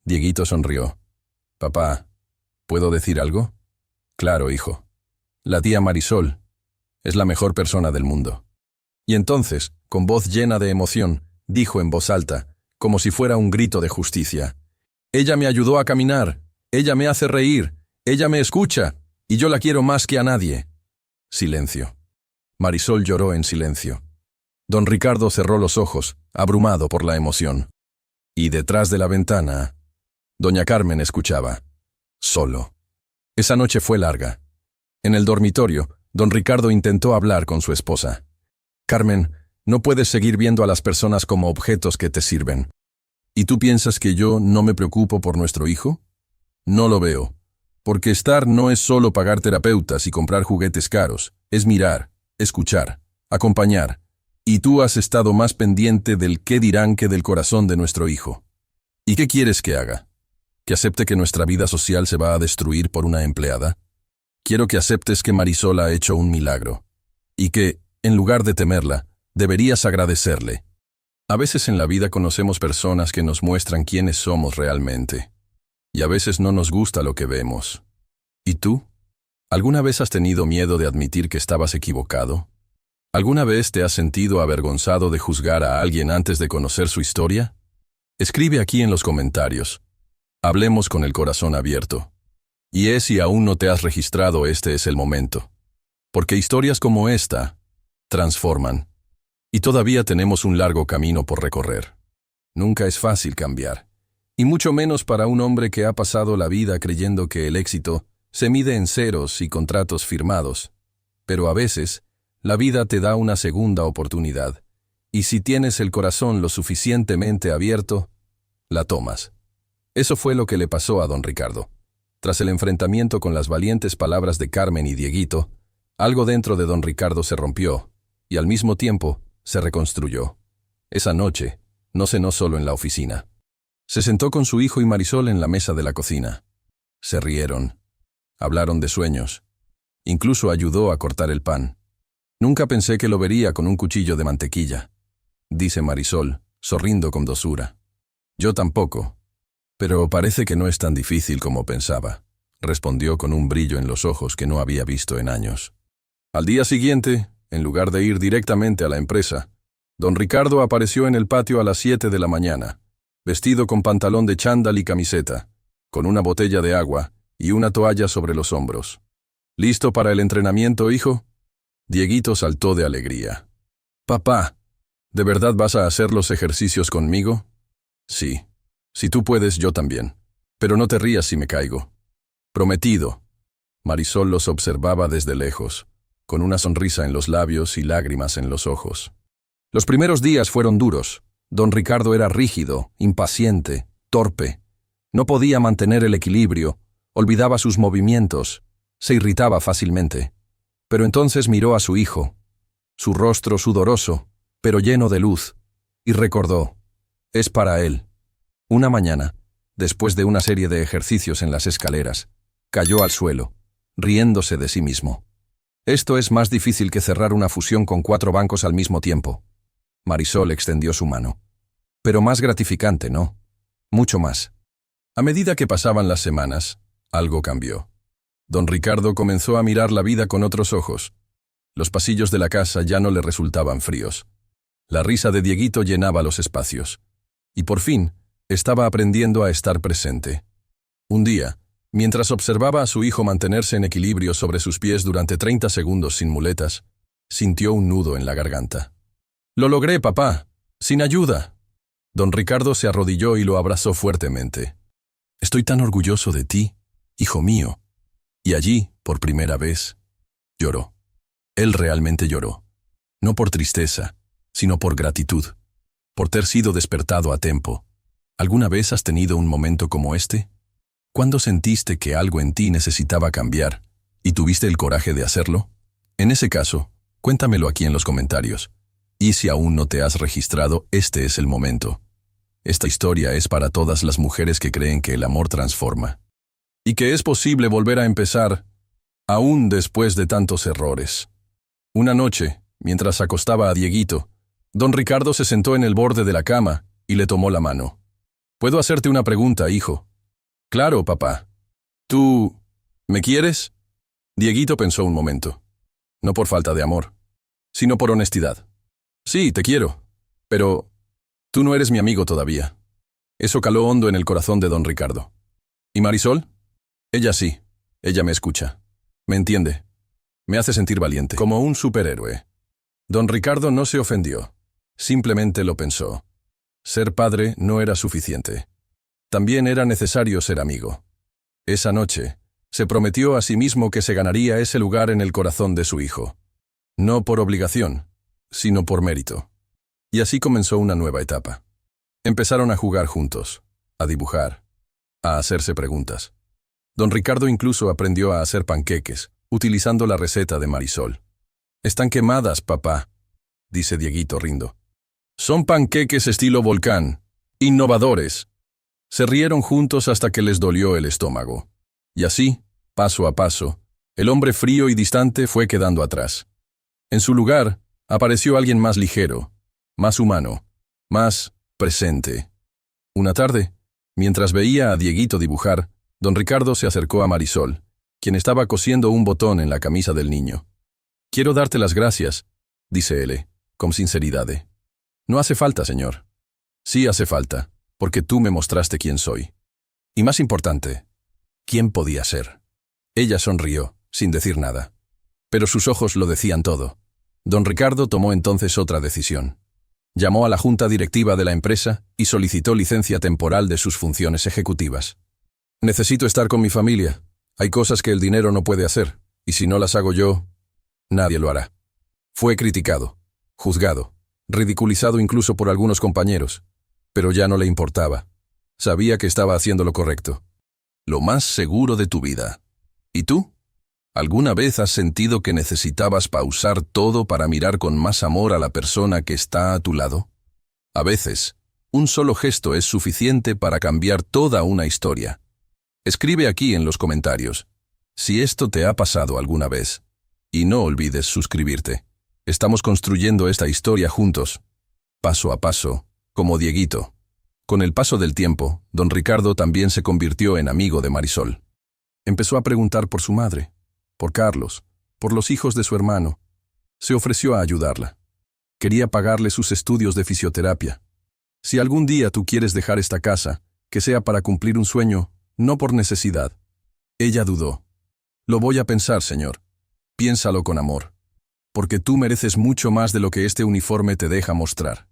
Dieguito sonrió. «Papá, ¿puedo decir algo?» «Claro, hijo. La tía Marisol es la mejor persona del mundo». Y entonces, con voz llena de emoción, dijo en voz alta, como si fuera un grito de justicia: «Ella me ayudó a caminar, ella me hace reír, ella me escucha, y yo la quiero más que a nadie». Silencio. Marisol lloró en silencio. Don Ricardo cerró los ojos, abrumado por la emoción. Y detrás de la ventana, doña Carmen escuchaba, solo. Esa noche fue larga. En el dormitorio, don Ricardo intentó hablar con su esposa. «Carmen, no puedes seguir viendo a las personas como objetos que te sirven. ¿Y tú piensas que yo no me preocupo por nuestro hijo? No lo veo. Porque estar no es solo pagar terapeutas y comprar juguetes caros, es mirar, escuchar, acompañar. Y tú has estado más pendiente del qué dirán que del corazón de nuestro hijo. ¿Y qué quieres que haga? ¿Que acepte que nuestra vida social se va a destruir por una empleada? Quiero que aceptes que Marisol ha hecho un milagro. Y que, en lugar de temerla, deberías agradecerle. A veces en la vida conocemos personas que nos muestran quiénes somos realmente. Y a veces no nos gusta lo que vemos. ¿Y tú? ¿Alguna vez has tenido miedo de admitir que estabas equivocado? ¿Alguna vez te has sentido avergonzado de juzgar a alguien antes de conocer su historia? Escribe aquí en los comentarios. Hablemos con el corazón abierto. Y si aún no te has registrado, este es el momento. Porque historias como esta transforman. Y todavía tenemos un largo camino por recorrer. Nunca es fácil cambiar. Y mucho menos para un hombre que ha pasado la vida creyendo que el éxito se mide en ceros y contratos firmados. Pero a veces, la vida te da una segunda oportunidad. Y si tienes el corazón lo suficientemente abierto, la tomas. Eso fue lo que le pasó a don Ricardo. Tras el enfrentamiento con las valientes palabras de Carmen y Dieguito, algo dentro de don Ricardo se rompió, y al mismo tiempo se reconstruyó. Esa noche, no cenó solo en la oficina. Se sentó con su hijo y Marisol en la mesa de la cocina. Se rieron. Hablaron de sueños. Incluso ayudó a cortar el pan. Nunca pensé que lo vería con un cuchillo de mantequilla, dice Marisol, sonriendo con dosura. Yo tampoco. Pero parece que no es tan difícil como pensaba, respondió con un brillo en los ojos que no había visto en años. Al día siguiente, en lugar de ir directamente a la empresa, don Ricardo apareció en el patio a las 7 de la mañana, vestido con pantalón de chándal y camiseta, con una botella de agua y una toalla sobre los hombros. ¿Listo para el entrenamiento, hijo? Dieguito saltó de alegría. Papá, ¿de verdad vas a hacer los ejercicios conmigo? Sí. Si tú puedes, yo también. Pero no te rías si me caigo. Prometido. Marisol los observaba desde lejos, con una sonrisa en los labios y lágrimas en los ojos. Los primeros días fueron duros. Don Ricardo era rígido, impaciente, torpe. No podía mantener el equilibrio, olvidaba sus movimientos, se irritaba fácilmente. Pero entonces miró a su hijo, su rostro sudoroso, pero lleno de luz, y recordó: es para él. Una mañana, después de una serie de ejercicios en las escaleras, cayó al suelo, riéndose de sí mismo. Esto es más difícil que cerrar una fusión con 4 bancos al mismo tiempo. Marisol extendió su mano. Pero más gratificante, ¿no? Mucho más. A medida que pasaban las semanas, algo cambió. Don Ricardo comenzó a mirar la vida con otros ojos. Los pasillos de la casa ya no le resultaban fríos. La risa de Dieguito llenaba los espacios. Y por fin, estaba aprendiendo a estar presente. Un día, mientras observaba a su hijo mantenerse en equilibrio sobre sus pies durante 30 segundos sin muletas, sintió un nudo en la garganta. «Lo logré, papá. Sin ayuda». Don Ricardo se arrodilló y lo abrazó fuertemente. «Estoy tan orgulloso de ti, hijo mío». Y allí, por primera vez, lloró. Él realmente lloró. No por tristeza, sino por gratitud. Por ter sido despertado a tiempo. ¿Alguna vez has tenido un momento como este? ¿Cuándo sentiste que algo en ti necesitaba cambiar y tuviste el coraje de hacerlo? En ese caso, cuéntamelo aquí en los comentarios. Y si aún no te has registrado, este es el momento. Esta historia es para todas las mujeres que creen que el amor transforma. Y que es posible volver a empezar, aún después de tantos errores. Una noche, mientras acostaba a Dieguito, don Ricardo se sentó en el borde de la cama y le tomó la mano. «¿Puedo hacerte una pregunta, hijo?» «Claro, papá. ¿Tú me quieres?» Dieguito pensó un momento. No por falta de amor, sino por honestidad. «Sí, te quiero. Pero tú no eres mi amigo todavía». Eso caló hondo en el corazón de don Ricardo. ¿Y Marisol? Ella sí. Ella me escucha. Me entiende. Me hace sentir valiente, como un superhéroe. Don Ricardo no se ofendió. Simplemente lo pensó. Ser padre no era suficiente. También era necesario ser amigo. Esa noche, se prometió a sí mismo que se ganaría ese lugar en el corazón de su hijo. No por obligación, sino por mérito. Y así comenzó una nueva etapa. Empezaron a jugar juntos, a dibujar, a hacerse preguntas. Don Ricardo incluso aprendió a hacer panqueques, utilizando la receta de Marisol. «Están quemadas, papá», dice Dieguito rindo. «Son panqueques estilo volcán, innovadores». Se rieron juntos hasta que les dolió el estómago. Y así, paso a paso, el hombre frío y distante fue quedando atrás. En su lugar, apareció alguien más ligero, más humano, más presente. Una tarde, mientras veía a Dieguito dibujar, don Ricardo se acercó a Marisol, quien estaba cosiendo un botón en la camisa del niño. «Quiero darte las gracias», dice él, con sinceridad. «No hace falta, señor». «Sí hace falta, porque tú me mostraste quién soy. Y más importante, quién podía ser». Ella sonrió, sin decir nada. Pero sus ojos lo decían todo. Don Ricardo tomó entonces otra decisión. Llamó a la junta directiva de la empresa y solicitó licencia temporal de sus funciones ejecutivas. «Necesito estar con mi familia. Hay cosas que el dinero no puede hacer, y si no las hago yo, nadie lo hará». Fue criticado, juzgado, ridiculizado incluso por algunos compañeros, pero ya no le importaba. Sabía que estaba haciendo lo correcto. lo más seguro de tu vida. ¿Y tú? ¿Alguna vez has sentido que necesitabas pausar todo para mirar con más amor a la persona que está a tu lado? A veces, un solo gesto es suficiente para cambiar toda una historia. Escribe aquí en los comentarios si esto te ha pasado alguna vez. Y no olvides suscribirte. Estamos construyendo esta historia juntos, paso a paso, como Dieguito. Con el paso del tiempo, don Ricardo también se convirtió en amigo de Marisol. Empezó a preguntar por su madre, por Carlos, por los hijos de su hermano. Se ofreció a ayudarla. Quería pagarle sus estudios de fisioterapia. Si algún día tú quieres dejar esta casa, que sea para cumplir un sueño, no por necesidad. Ella dudó. Lo voy a pensar, señor. Piénsalo con amor. Porque tú mereces mucho más de lo que este uniforme te deja mostrar.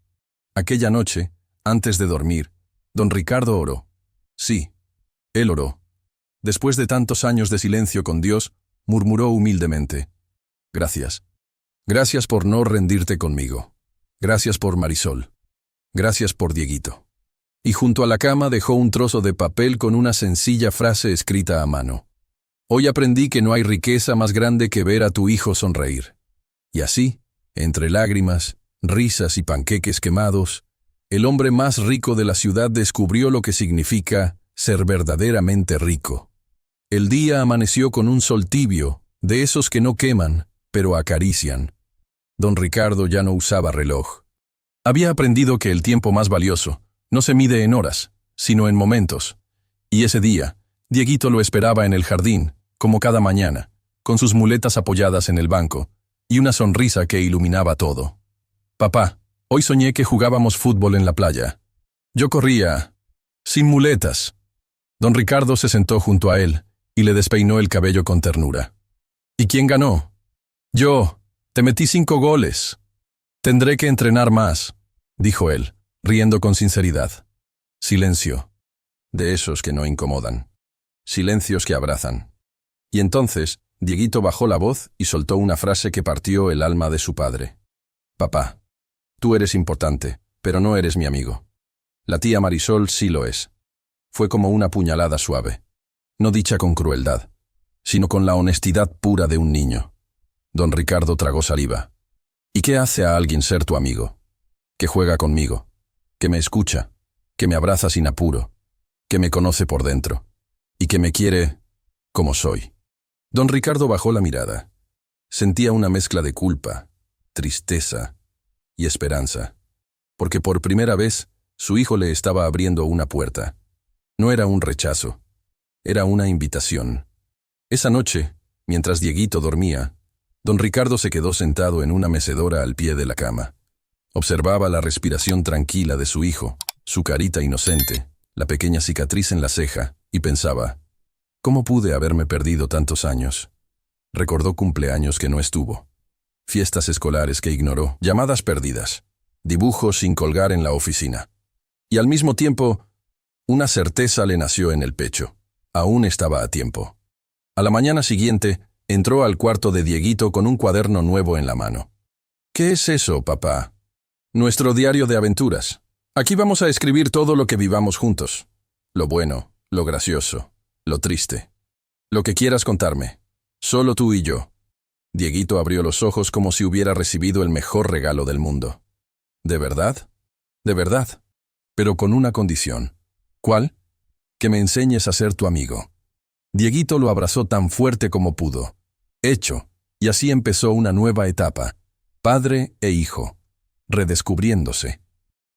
Aquella noche, antes de dormir, don Ricardo oró. Sí, él oró. Después de tantos años de silencio con Dios, murmuró humildemente: gracias. Gracias por no rendirte conmigo. Gracias por Marisol. Gracias por Dieguito. Y junto a la cama dejó un trozo de papel con una sencilla frase escrita a mano. Hoy aprendí que no hay riqueza más grande que ver a tu hijo sonreír. Y así, entre lágrimas, risas y panqueques quemados, el hombre más rico de la ciudad descubrió lo que significa ser verdaderamente rico. El día amaneció con un sol tibio, de esos que no queman, pero acarician. Don Ricardo ya no usaba reloj. Había aprendido que el tiempo más valioso no se mide en horas, sino en momentos. Y ese día, Dieguito lo esperaba en el jardín, como cada mañana, con sus muletas apoyadas en el banco, y una sonrisa que iluminaba todo. Papá, hoy soñé que jugábamos fútbol en la playa. Yo corría, sin muletas. Don Ricardo se sentó junto a él y le despeinó el cabello con ternura. ¿Y quién ganó? Yo. Te metí 5 goles. Tendré que entrenar más, dijo él, riendo con sinceridad. Silencio. De esos que no incomodan. Silencios que abrazan. Y entonces, Dieguito bajó la voz y soltó una frase que partió el alma de su padre. Papá, tú eres importante, pero no eres mi amigo. La tía Marisol sí lo es. Fue como una puñalada suave. No dicha con crueldad, sino con la honestidad pura de un niño. Don Ricardo tragó saliva. ¿Y qué hace a alguien ser tu amigo? Que juega conmigo, que me escucha, que me abraza sin apuro, que me conoce por dentro, y que me quiere como soy. Don Ricardo bajó la mirada. Sentía una mezcla de culpa, tristeza y esperanza, porque por primera vez su hijo le estaba abriendo una puerta. No era un rechazo, era una invitación. Esa noche, mientras Dieguito dormía, don Ricardo se quedó sentado en una mecedora al pie de la cama. Observaba la respiración tranquila de su hijo, su carita inocente, la pequeña cicatriz en la ceja, y pensaba: ¿cómo pude haberme perdido tantos años? Recordó cumpleaños que no estuvo, fiestas escolares que ignoró, llamadas perdidas, dibujos sin colgar en la oficina. Y al mismo tiempo, una certeza le nació en el pecho. Aún estaba a tiempo. A la mañana siguiente, entró al cuarto de Dieguito con un cuaderno nuevo en la mano. ¿Qué es eso, papá? Nuestro diario de aventuras. Aquí vamos a escribir todo lo que vivamos juntos. Lo bueno, lo gracioso, lo triste. Lo que quieras contarme. Solo tú y yo. Dieguito abrió los ojos como si hubiera recibido el mejor regalo del mundo. ¿De verdad? De verdad. Pero con una condición. ¿Cuál? Que me enseñes a ser tu amigo. Dieguito lo abrazó tan fuerte como pudo. Hecho, y así empezó una nueva etapa, padre e hijo, redescubriéndose.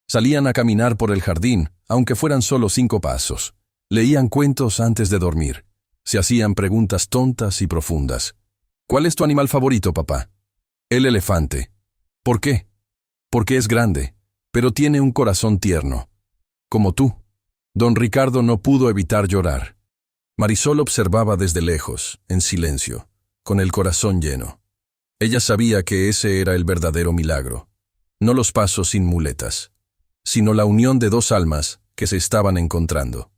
Salían a caminar por el jardín, aunque fueran solo 5 pasos. Leían cuentos antes de dormir. Se hacían preguntas tontas y profundas. ¿Cuál es tu animal favorito, papá? El elefante. ¿Por qué? Porque es grande, pero tiene un corazón tierno. Como tú. Don Ricardo no pudo evitar llorar. Marisol observaba desde lejos, en silencio, con el corazón lleno. Ella sabía que ese era el verdadero milagro. No los pasos sin muletas, sino la unión de 2 almas que se estaban encontrando.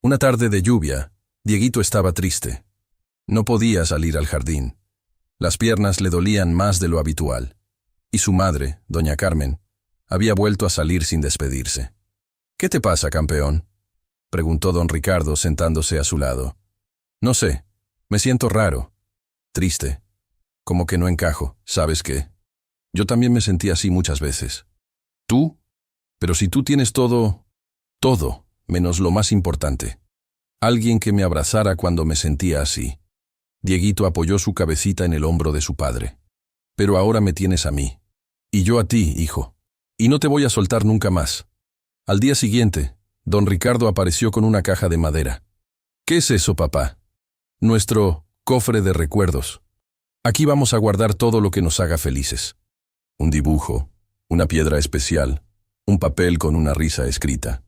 Una tarde de lluvia, Dieguito estaba triste. No podía salir al jardín. Las piernas le dolían más de lo habitual. Y su madre, doña Carmen, había vuelto a salir sin despedirse. ¿Qué te pasa, campeón? preguntó don Ricardo sentándose a su lado. No sé, me siento raro, triste, como que no encajo, ¿sabes qué? Yo también me sentí así muchas veces. ¿Tú? Pero si tú tienes todo, menos lo más importante. Alguien que me abrazara cuando me sentía así. Dieguito apoyó su cabecita en el hombro de su padre. Pero ahora me tienes a mí. Y yo a ti, hijo. Y no te voy a soltar nunca más. Al día siguiente, don Ricardo apareció con una caja de madera. ¿Qué es eso, papá? Nuestro cofre de recuerdos. Aquí vamos a guardar todo lo que nos haga felices. Un dibujo, una piedra especial, un papel con una risa escrita.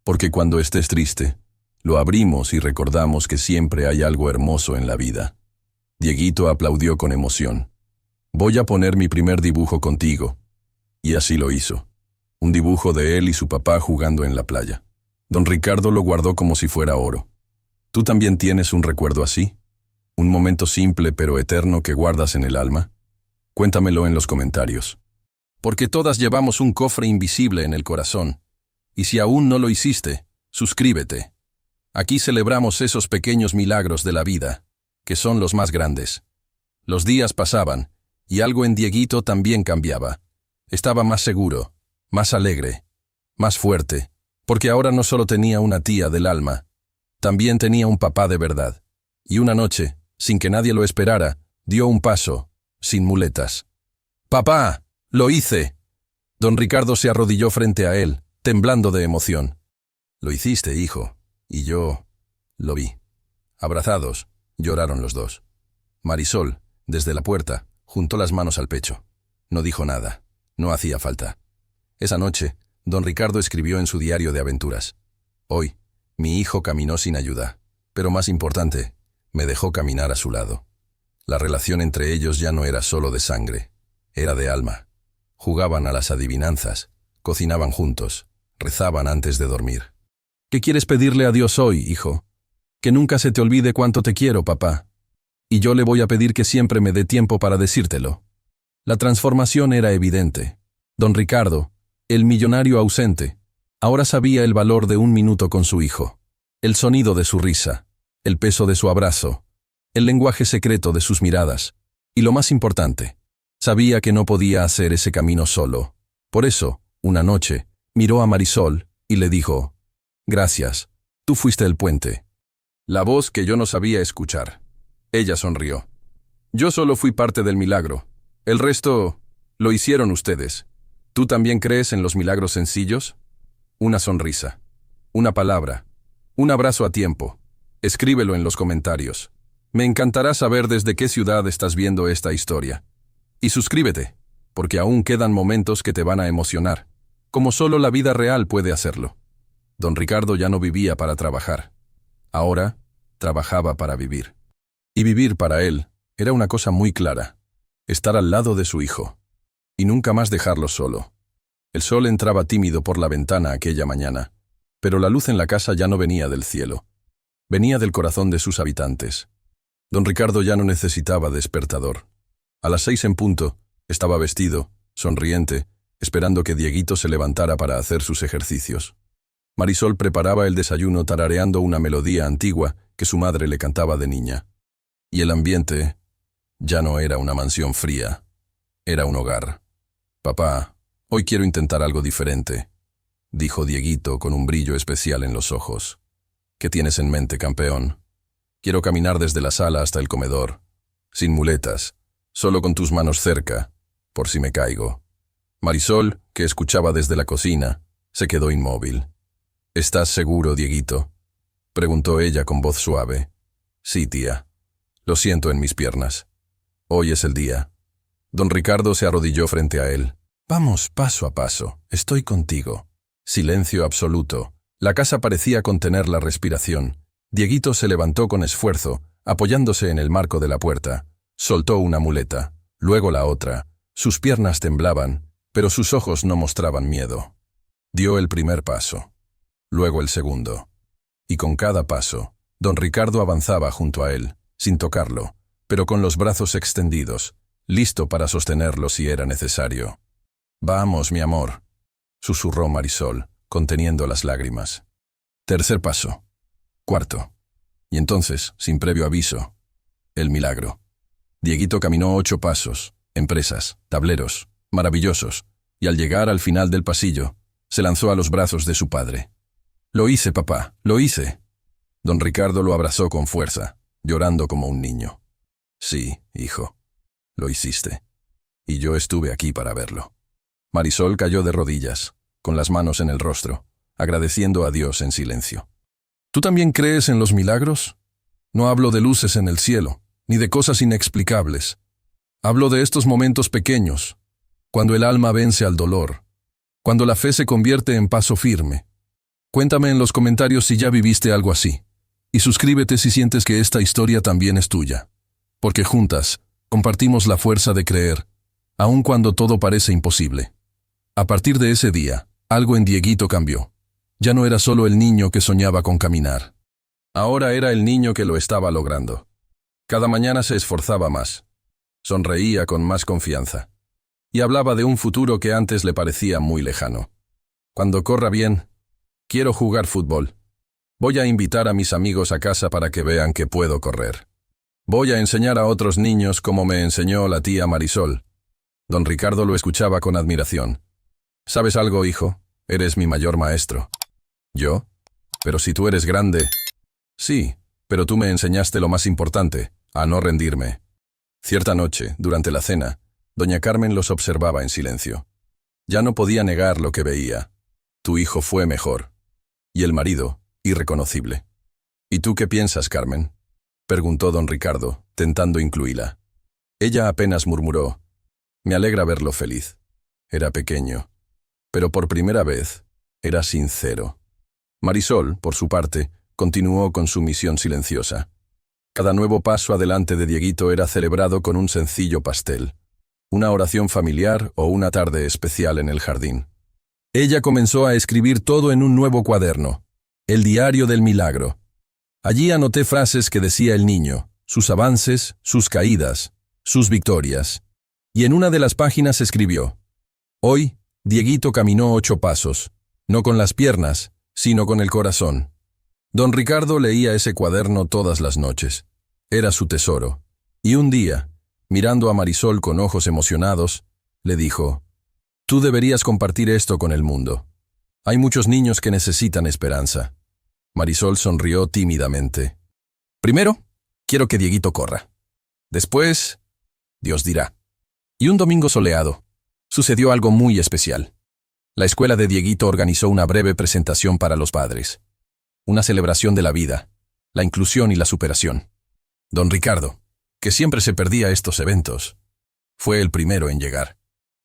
Porque cuando estés triste, lo abrimos y recordamos que siempre hay algo hermoso en la vida. Dieguito aplaudió con emoción. Voy a poner mi primer dibujo contigo. Y así lo hizo. Un dibujo de él y su papá jugando en la playa. Don Ricardo lo guardó como si fuera oro. ¿Tú también tienes un recuerdo así? ¿Un momento simple pero eterno que guardas en el alma? Cuéntamelo en los comentarios. Porque todas llevamos un cofre invisible en el corazón. Y si aún no lo hiciste, suscríbete. Aquí celebramos esos pequeños milagros de la vida, que son los más grandes. Los días pasaban, y algo en Dieguito también cambiaba. Estaba más seguro, más alegre, más fuerte, porque ahora no solo tenía una tía del alma, también tenía un papá de verdad. Y una noche, sin que nadie lo esperara, dio un paso, sin muletas. ¡Papá! ¡Lo hice! Don Ricardo se arrodilló frente a él, temblando de emoción. Lo hiciste, hijo, y yo lo vi. Abrazados, lloraron los dos. Marisol, desde la puerta, juntó las manos al pecho. No dijo nada, no hacía falta. Esa noche, don Ricardo escribió en su diario de aventuras. Hoy, mi hijo caminó sin ayuda, pero más importante, me dejó caminar a su lado. La relación entre ellos ya no era solo de sangre, era de alma. Jugaban a las adivinanzas, cocinaban juntos, rezaban antes de dormir. ¿Qué quieres pedirle a Dios hoy, hijo? Que nunca se te olvide cuánto te quiero, papá. Y yo le voy a pedir que siempre me dé tiempo para decírtelo. La transformación era evidente. Don Ricardo, el millonario ausente, ahora sabía el valor de un minuto con su hijo. El sonido de su risa, el peso de su abrazo, el lenguaje secreto de sus miradas. Y lo más importante, sabía que no podía hacer ese camino solo. Por eso, una noche, miró a Marisol y le dijo: «Gracias, tú fuiste el puente». La voz que yo no sabía escuchar. Ella sonrió. «Yo solo fui parte del milagro. El resto lo hicieron ustedes. ¿Tú también crees en los milagros sencillos?» Una sonrisa, una palabra, un abrazo a tiempo. Escríbelo en los comentarios. Me encantará saber desde qué ciudad estás viendo esta historia. Y suscríbete, porque aún quedan momentos que te van a emocionar, como solo la vida real puede hacerlo. Don Ricardo ya no vivía para trabajar. Ahora, trabajaba para vivir. Y vivir para él era una cosa muy clara: estar al lado de su hijo. Y nunca más dejarlo solo. El sol entraba tímido por la ventana aquella mañana, pero la luz en la casa ya no venía del cielo. Venía del corazón de sus habitantes. Don Ricardo ya no necesitaba despertador. A las 6 en punto, estaba vestido, sonriente, esperando que Dieguito se levantara para hacer sus ejercicios. Marisol preparaba el desayuno tarareando una melodía antigua que su madre le cantaba de niña. Y el ambiente ya no era una mansión fría, era un hogar. «Papá, hoy quiero intentar algo diferente», dijo Dieguito con un brillo especial en los ojos. «¿Qué tienes en mente, campeón?» «Quiero caminar desde la sala hasta el comedor, sin muletas, solo con tus manos cerca, por si me caigo». Marisol, que escuchaba desde la cocina, se quedó inmóvil. «¿Estás seguro, Dieguito?», preguntó ella con voz suave. «Sí, tía. Lo siento en mis piernas. Hoy es el día». Don Ricardo se arrodilló frente a él. «Vamos paso a paso. Estoy contigo». Silencio absoluto. La casa parecía contener la respiración. Dieguito se levantó con esfuerzo, apoyándose en el marco de la puerta. Soltó una muleta, luego la otra. Sus piernas temblaban, pero sus ojos no mostraban miedo. Dio el primer paso, luego el segundo. Y con cada paso, don Ricardo avanzaba junto a él, sin tocarlo, pero con los brazos extendidos, listo para sostenerlo si era necesario. «Vamos, mi amor», susurró Marisol, conteniendo las lágrimas. Tercer paso. Cuarto. Y entonces, sin previo aviso, el milagro. Dieguito caminó 8 pasos, empresas, tableros, maravillosos, y al llegar al final del pasillo, se lanzó a los brazos de su padre. «Lo hice, papá, lo hice». Don Ricardo lo abrazó con fuerza, llorando como un niño. «Sí, hijo, lo hiciste. Y yo estuve aquí para verlo». Marisol cayó de rodillas, con las manos en el rostro, agradeciendo a Dios en silencio. ¿Tú también crees en los milagros? No hablo de luces en el cielo, ni de cosas inexplicables. Hablo de estos momentos pequeños, cuando el alma vence al dolor, cuando la fe se convierte en paso firme. Cuéntame en los comentarios si ya viviste algo así, y suscríbete si sientes que esta historia también es tuya, porque juntas compartimos la fuerza de creer, aun cuando todo parece imposible. A partir de ese día, algo en Dieguito cambió. Ya no era solo el niño que soñaba con caminar. Ahora era el niño que lo estaba logrando. Cada mañana se esforzaba más. Sonreía con más confianza. Y hablaba de un futuro que antes le parecía muy lejano. Cuando corra bien, quiero jugar fútbol. Voy a invitar a mis amigos a casa para que vean que puedo correr. Voy a enseñar a otros niños como me enseñó la tía Marisol. Don Ricardo lo escuchaba con admiración. ¿Sabes algo, hijo? Eres mi mayor maestro. ¿Yo? Pero si tú eres grande. Sí, pero tú me enseñaste lo más importante, a no rendirme. Cierta noche, durante la cena, doña Carmen los observaba en silencio. Ya no podía negar lo que veía. Tu hijo fue mejor. Y el marido, irreconocible. ¿Y tú qué piensas, Carmen?, preguntó don Ricardo, tentando incluirla. Ella apenas murmuró. Me alegra verlo feliz. Era pequeño. Pero por primera vez, era sincero. Marisol, por su parte, continuó con su misión silenciosa. Cada nuevo paso adelante de Dieguito era celebrado con un sencillo pastel, una oración familiar o una tarde especial en el jardín. Ella comenzó a escribir todo en un nuevo cuaderno, el diario del milagro. Allí anoté frases que decía el niño, sus avances, sus caídas, sus victorias. Y en una de las páginas escribió: Hoy, Dieguito caminó 8 pasos, no con las piernas, sino con el corazón. Don Ricardo leía ese cuaderno todas las noches. Era su tesoro. Y un día, mirando a Marisol con ojos emocionados, le dijo: Tú deberías compartir esto con el mundo. Hay muchos niños que necesitan esperanza. Marisol sonrió tímidamente. Primero, quiero que Dieguito corra. Después, Dios dirá. Y un domingo soleado, sucedió algo muy especial. La escuela de Dieguito organizó una breve presentación para los padres. Una celebración de la vida, la inclusión y la superación. Don Ricardo, que siempre se perdía estos eventos, fue el primero en llegar.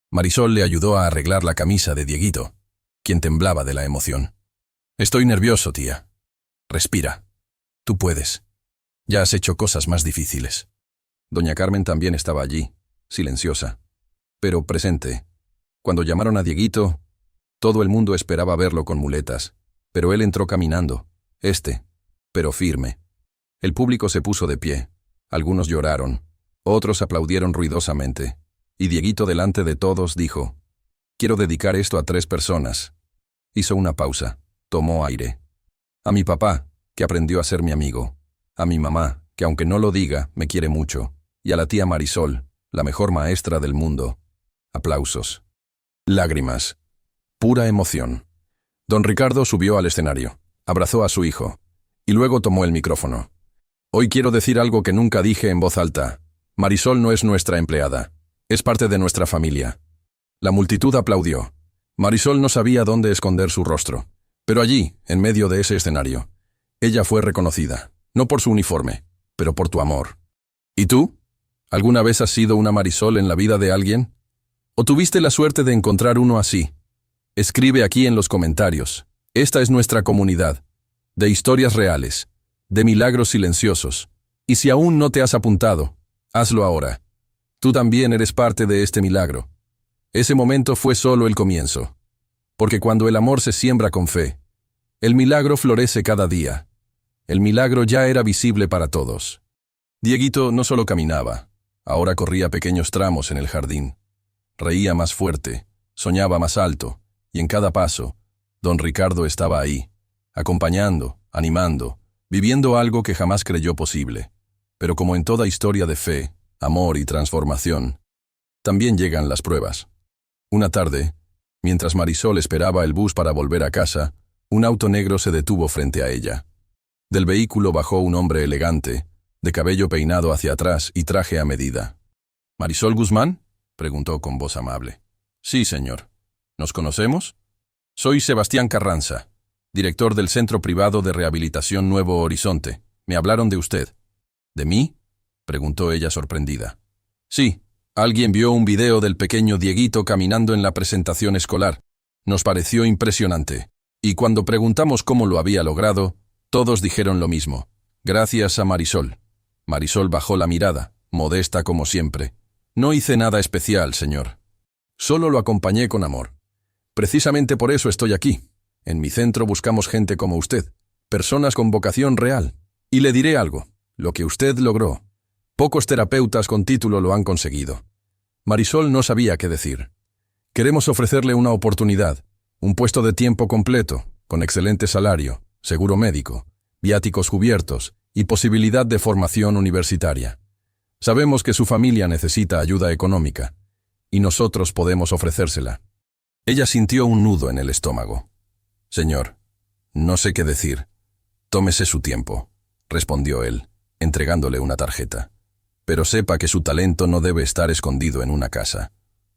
Marisol le ayudó a arreglar la camisa de Dieguito, quien temblaba de la emoción. Estoy nervioso, tía. Respira. Tú puedes. Ya has hecho cosas más difíciles. Doña Carmen también estaba allí, silenciosa, pero presente. Cuando llamaron a Dieguito, todo el mundo esperaba verlo con muletas, pero él entró caminando, pero firme. El público se puso de pie, algunos lloraron, otros aplaudieron ruidosamente, y Dieguito delante de todos dijo: Quiero dedicar esto a 3 personas. Hizo una pausa, tomó aire. A mi papá, que aprendió a ser mi amigo, a mi mamá, que aunque no lo diga, me quiere mucho, y a la tía Marisol, la mejor maestra del mundo. Aplausos. Lágrimas. Pura emoción. Don Ricardo subió al escenario, abrazó a su hijo, y luego tomó el micrófono. Hoy quiero decir algo que nunca dije en voz alta. Marisol no es nuestra empleada, es parte de nuestra familia. La multitud aplaudió. Marisol no sabía dónde esconder su rostro, pero allí, en medio de ese escenario, ella fue reconocida, no por su uniforme, pero por tu amor. ¿Y tú? ¿Alguna vez has sido una Marisol en la vida de alguien? ¿O tuviste la suerte de encontrar uno así? Escribe aquí en los comentarios. Esta es nuestra comunidad, de historias reales, de milagros silenciosos. Y si aún no te has apuntado, hazlo ahora. Tú también eres parte de este milagro. Ese momento fue solo el comienzo. Porque cuando el amor se siembra con fe, el milagro florece cada día. El milagro ya era visible para todos. Dieguito no solo caminaba, ahora corría pequeños tramos en el jardín. Reía más fuerte, soñaba más alto, y en cada paso, don Ricardo estaba ahí, acompañando, animando, viviendo algo que jamás creyó posible. Pero como en toda historia de fe, amor y transformación, también llegan las pruebas. Una tarde, mientras Marisol esperaba el bus para volver a casa, un auto negro se detuvo frente a ella. Del vehículo bajó un hombre elegante, de cabello peinado hacia atrás y traje a medida. «¿Marisol Guzmán?», preguntó con voz amable. «Sí, señor. ¿Nos conocemos? Soy Sebastián Carranza, director del Centro Privado de Rehabilitación Nuevo Horizonte. Me hablaron de usted». «¿De mí?», preguntó ella sorprendida. «Sí, alguien vio un video del pequeño Dieguito caminando en la presentación escolar. Nos pareció impresionante. Y cuando preguntamos cómo lo había logrado, todos dijeron lo mismo. Gracias a Marisol». Marisol bajó la mirada, modesta como siempre. «No hice nada especial, señor. Solo lo acompañé con amor. Precisamente por eso estoy aquí. En mi centro buscamos gente como usted, personas con vocación real. Y le diré algo, lo que usted logró. Pocos terapeutas con título lo han conseguido». Marisol no sabía qué decir. «Queremos ofrecerle una oportunidad, un puesto de tiempo completo, con excelente salario, seguro médico, viáticos cubiertos y posibilidad de formación universitaria. Sabemos que su familia necesita ayuda económica, y nosotros podemos ofrecérsela». Ella sintió un nudo en el estómago. «Señor, no sé qué decir. Tómese su tiempo», respondió él, entregándole una tarjeta. «Pero sepa que su talento no debe estar escondido en una casa.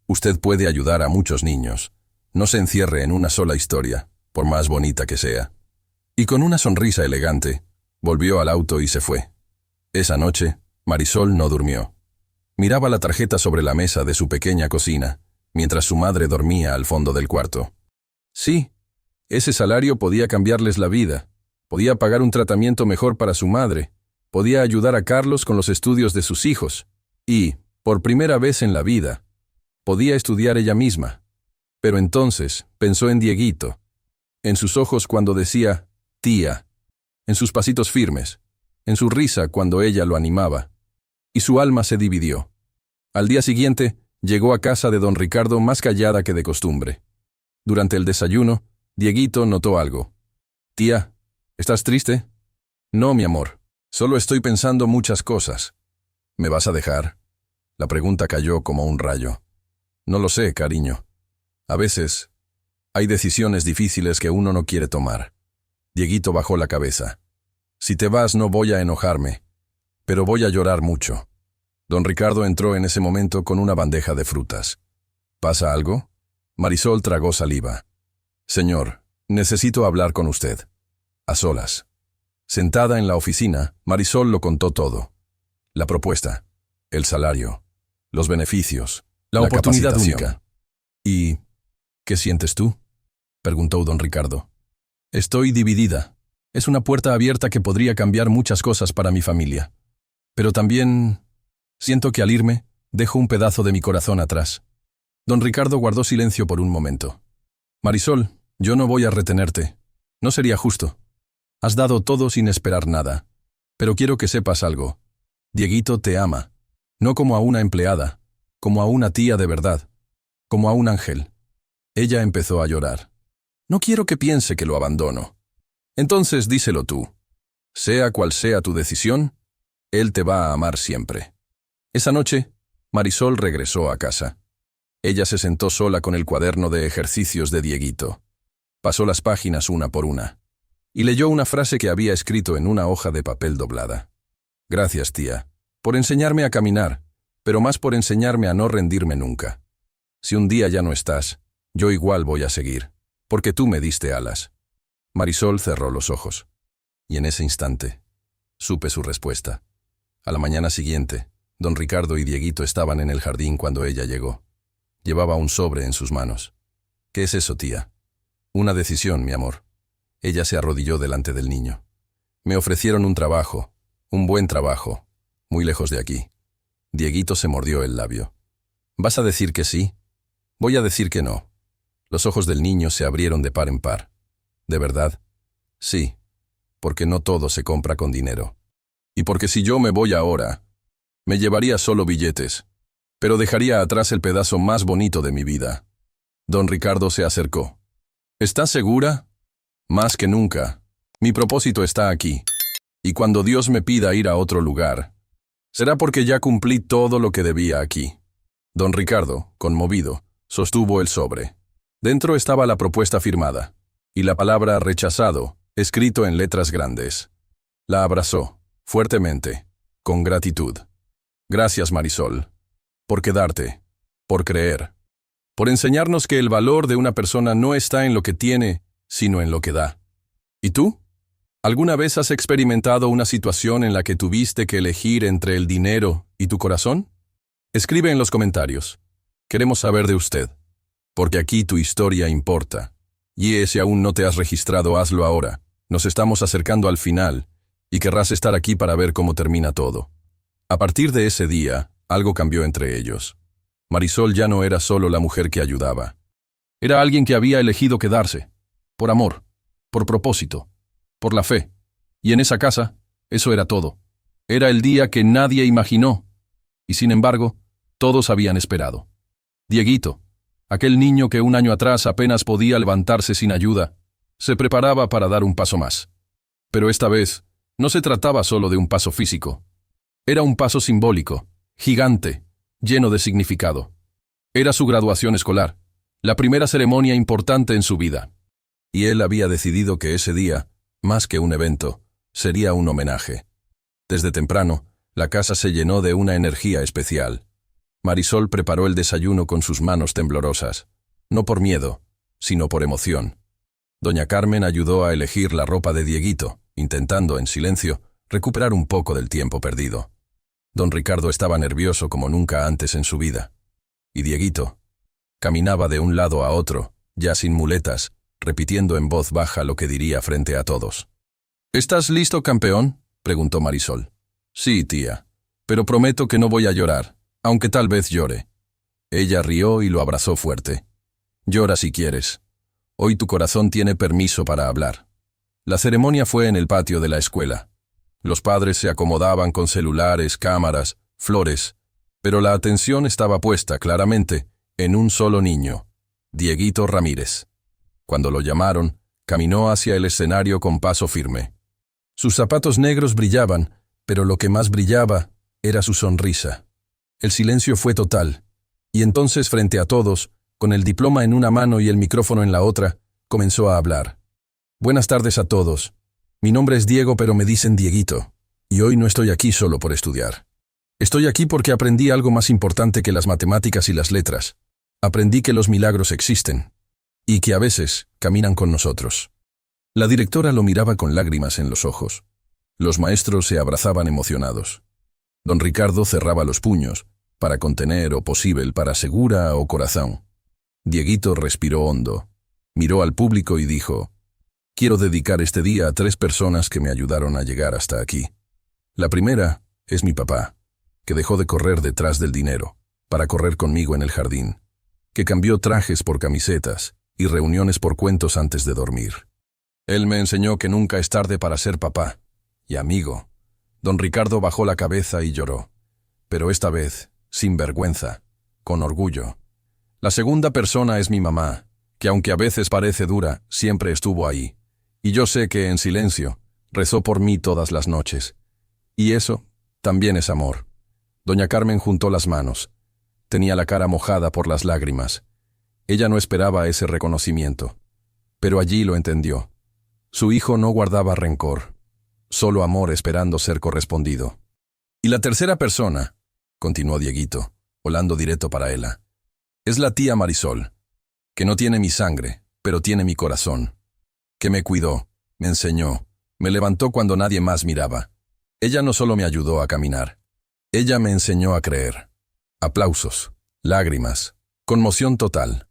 Usted puede ayudar a muchos niños. No se encierre en una sola historia, por más bonita que sea». Y con una sonrisa elegante, volvió al auto y se fue. Esa noche, Marisol no durmió. Miraba la tarjeta sobre la mesa de su pequeña cocina, mientras su madre dormía al fondo del cuarto. Sí, ese salario podía cambiarles la vida, podía pagar un tratamiento mejor para su madre, podía ayudar a Carlos con los estudios de sus hijos, y, por primera vez en la vida, podía estudiar ella misma. Pero entonces pensó en Dieguito, en sus ojos cuando decía «tía», en sus pasitos firmes, en su risa cuando ella lo animaba, y su alma se dividió. Al día siguiente, llegó a casa de don Ricardo más callada que de costumbre. Durante el desayuno, Dieguito notó algo. «Tía, ¿estás triste?» «No, mi amor, solo estoy pensando muchas cosas». «¿Me vas a dejar?» La pregunta cayó como un rayo. «No lo sé, cariño. A veces, hay decisiones difíciles que uno no quiere tomar». Dieguito bajó la cabeza. «Si te vas no voy a enojarme, pero voy a llorar mucho». Don Ricardo entró en ese momento con una bandeja de frutas. «¿Pasa algo?» Marisol tragó saliva. «Señor, necesito hablar con usted. A solas». Sentada en la oficina, Marisol lo contó todo. La propuesta, el salario, los beneficios, la oportunidad única. «¿Y qué sientes tú?», preguntó don Ricardo. «Estoy dividida. Es una puerta abierta que podría cambiar muchas cosas para mi familia. Pero también siento que al irme, dejo un pedazo de mi corazón atrás». Don Ricardo guardó silencio por un momento. «Marisol, yo no voy a retenerte. No sería justo. Has dado todo sin esperar nada. Pero quiero que sepas algo. Dieguito te ama. No como a una empleada, como a una tía de verdad, como a un ángel». Ella empezó a llorar. «No quiero que piense que lo abandono». «Entonces díselo tú. Sea cual sea tu decisión, él te va a amar siempre». Esa noche, Marisol regresó a casa. Ella se sentó sola con el cuaderno de ejercicios de Dieguito. Pasó las páginas una por una, y leyó una frase que había escrito en una hoja de papel doblada. «Gracias, tía, por enseñarme a caminar, pero más por enseñarme a no rendirme nunca. Si un día ya no estás, yo igual voy a seguir, porque tú me diste alas». Marisol cerró los ojos, y en ese instante, supe su respuesta. A la mañana siguiente, don Ricardo y Dieguito estaban en el jardín cuando ella llegó. Llevaba un sobre en sus manos. «¿Qué es eso, tía?» «Una decisión, mi amor». Ella se arrodilló delante del niño. «Me ofrecieron un trabajo, un buen trabajo, muy lejos de aquí». Dieguito se mordió el labio. «¿Vas a decir que sí?» «Voy a decir que no». Los ojos del niño se abrieron de par en par. «¿De verdad?» «Sí, porque no todo se compra con dinero. Y porque si yo me voy ahora, me llevaría solo billetes, pero dejaría atrás el pedazo más bonito de mi vida». Don Ricardo se acercó. «¿Estás segura?» «Más que nunca», Mi propósito está aquí. Y cuando Dios me pida ir a otro lugar, será porque ya cumplí todo lo que debía aquí. Don Ricardo, conmovido, sostuvo el sobre. Dentro estaba la propuesta firmada, y la palabra rechazado, escrito en letras grandes. La abrazó, fuertemente, con gratitud. Gracias, Marisol, por quedarte, por creer, por enseñarnos que el valor de una persona no está en lo que tiene, sino en lo que da. ¿Y tú? ¿Alguna vez has experimentado una situación en la que tuviste que elegir entre el dinero y tu corazón? Escribe en los comentarios. Queremos saber de usted, porque aquí tu historia importa. Y si aún no te has registrado, hazlo ahora. Nos estamos acercando al final, y querrás estar aquí para ver cómo termina todo. A partir de ese día, algo cambió entre ellos. Marisol ya no era solo la mujer que ayudaba. Era alguien que había elegido quedarse, por amor, por propósito, por la fe. Y en esa casa, eso era todo. Era el día que nadie imaginó. Y sin embargo, todos habían esperado. Dieguito, aquel niño que un año atrás apenas podía levantarse sin ayuda, se preparaba para dar un paso más. Pero esta vez, no se trataba solo de un paso físico. Era un paso simbólico, gigante, lleno de significado. Era su graduación escolar, la primera ceremonia importante en su vida. Y él había decidido que ese día, más que un evento, sería un homenaje. Desde temprano, la casa se llenó de una energía especial. Marisol preparó el desayuno con sus manos temblorosas, no por miedo, sino por emoción. Doña Carmen ayudó a elegir la ropa de Dieguito, intentando, en silencio, recuperar un poco del tiempo perdido. Don Ricardo estaba nervioso como nunca antes en su vida. Y Dieguito caminaba de un lado a otro, ya sin muletas, repitiendo en voz baja lo que diría frente a todos. ¿Estás listo, campeón?, preguntó Marisol. Sí, tía, pero prometo que no voy a llorar, aunque tal vez llore. Ella rió y lo abrazó fuerte. Llora si quieres. Hoy tu corazón tiene permiso para hablar. La ceremonia fue en el patio de la escuela. Los padres se acomodaban con celulares, cámaras, flores, pero la atención estaba puesta claramente en un solo niño, Dieguito Ramírez. Cuando lo llamaron, caminó hacia el escenario con paso firme. Sus zapatos negros brillaban, pero lo que más brillaba era su sonrisa. El silencio fue total, y entonces frente a todos, con el diploma en una mano y el micrófono en la otra, comenzó a hablar. Buenas tardes a todos. Mi nombre es Diego, pero me dicen Dieguito, y hoy no estoy aquí solo por estudiar. Estoy aquí porque aprendí algo más importante que las matemáticas y las letras. Aprendí que los milagros existen, y que a veces caminan con nosotros. La directora lo miraba con lágrimas en los ojos. Los maestros se abrazaban emocionados. Don Ricardo cerraba los puños, para contener o posible para segura o corazón. Dieguito respiró hondo, miró al público y dijo: Quiero dedicar este día a 3 personas que me ayudaron a llegar hasta aquí. La primera es mi papá, que dejó de correr detrás del dinero, para correr conmigo en el jardín, que cambió trajes por camisetas y reuniones por cuentos antes de dormir. Él me enseñó que nunca es tarde para ser papá y amigo. Don Ricardo bajó la cabeza y lloró, pero esta vez, sin vergüenza, con orgullo. La segunda persona es mi mamá, que aunque a veces parece dura, siempre estuvo ahí. Y yo sé que en silencio rezó por mí todas las noches. Y eso también es amor. Doña Carmen juntó las manos. Tenía la cara mojada por las lágrimas. Ella no esperaba ese reconocimiento, pero allí lo entendió. Su hijo no guardaba rencor, solo amor esperando ser correspondido. Y la tercera persona, continuó Dieguito, volando directo para ella, es la tía Marisol, que no tiene mi sangre, pero tiene mi corazón, que me cuidó, me enseñó, me levantó cuando nadie más miraba. Ella no solo me ayudó a caminar, ella me enseñó a creer. Aplausos, lágrimas, conmoción total.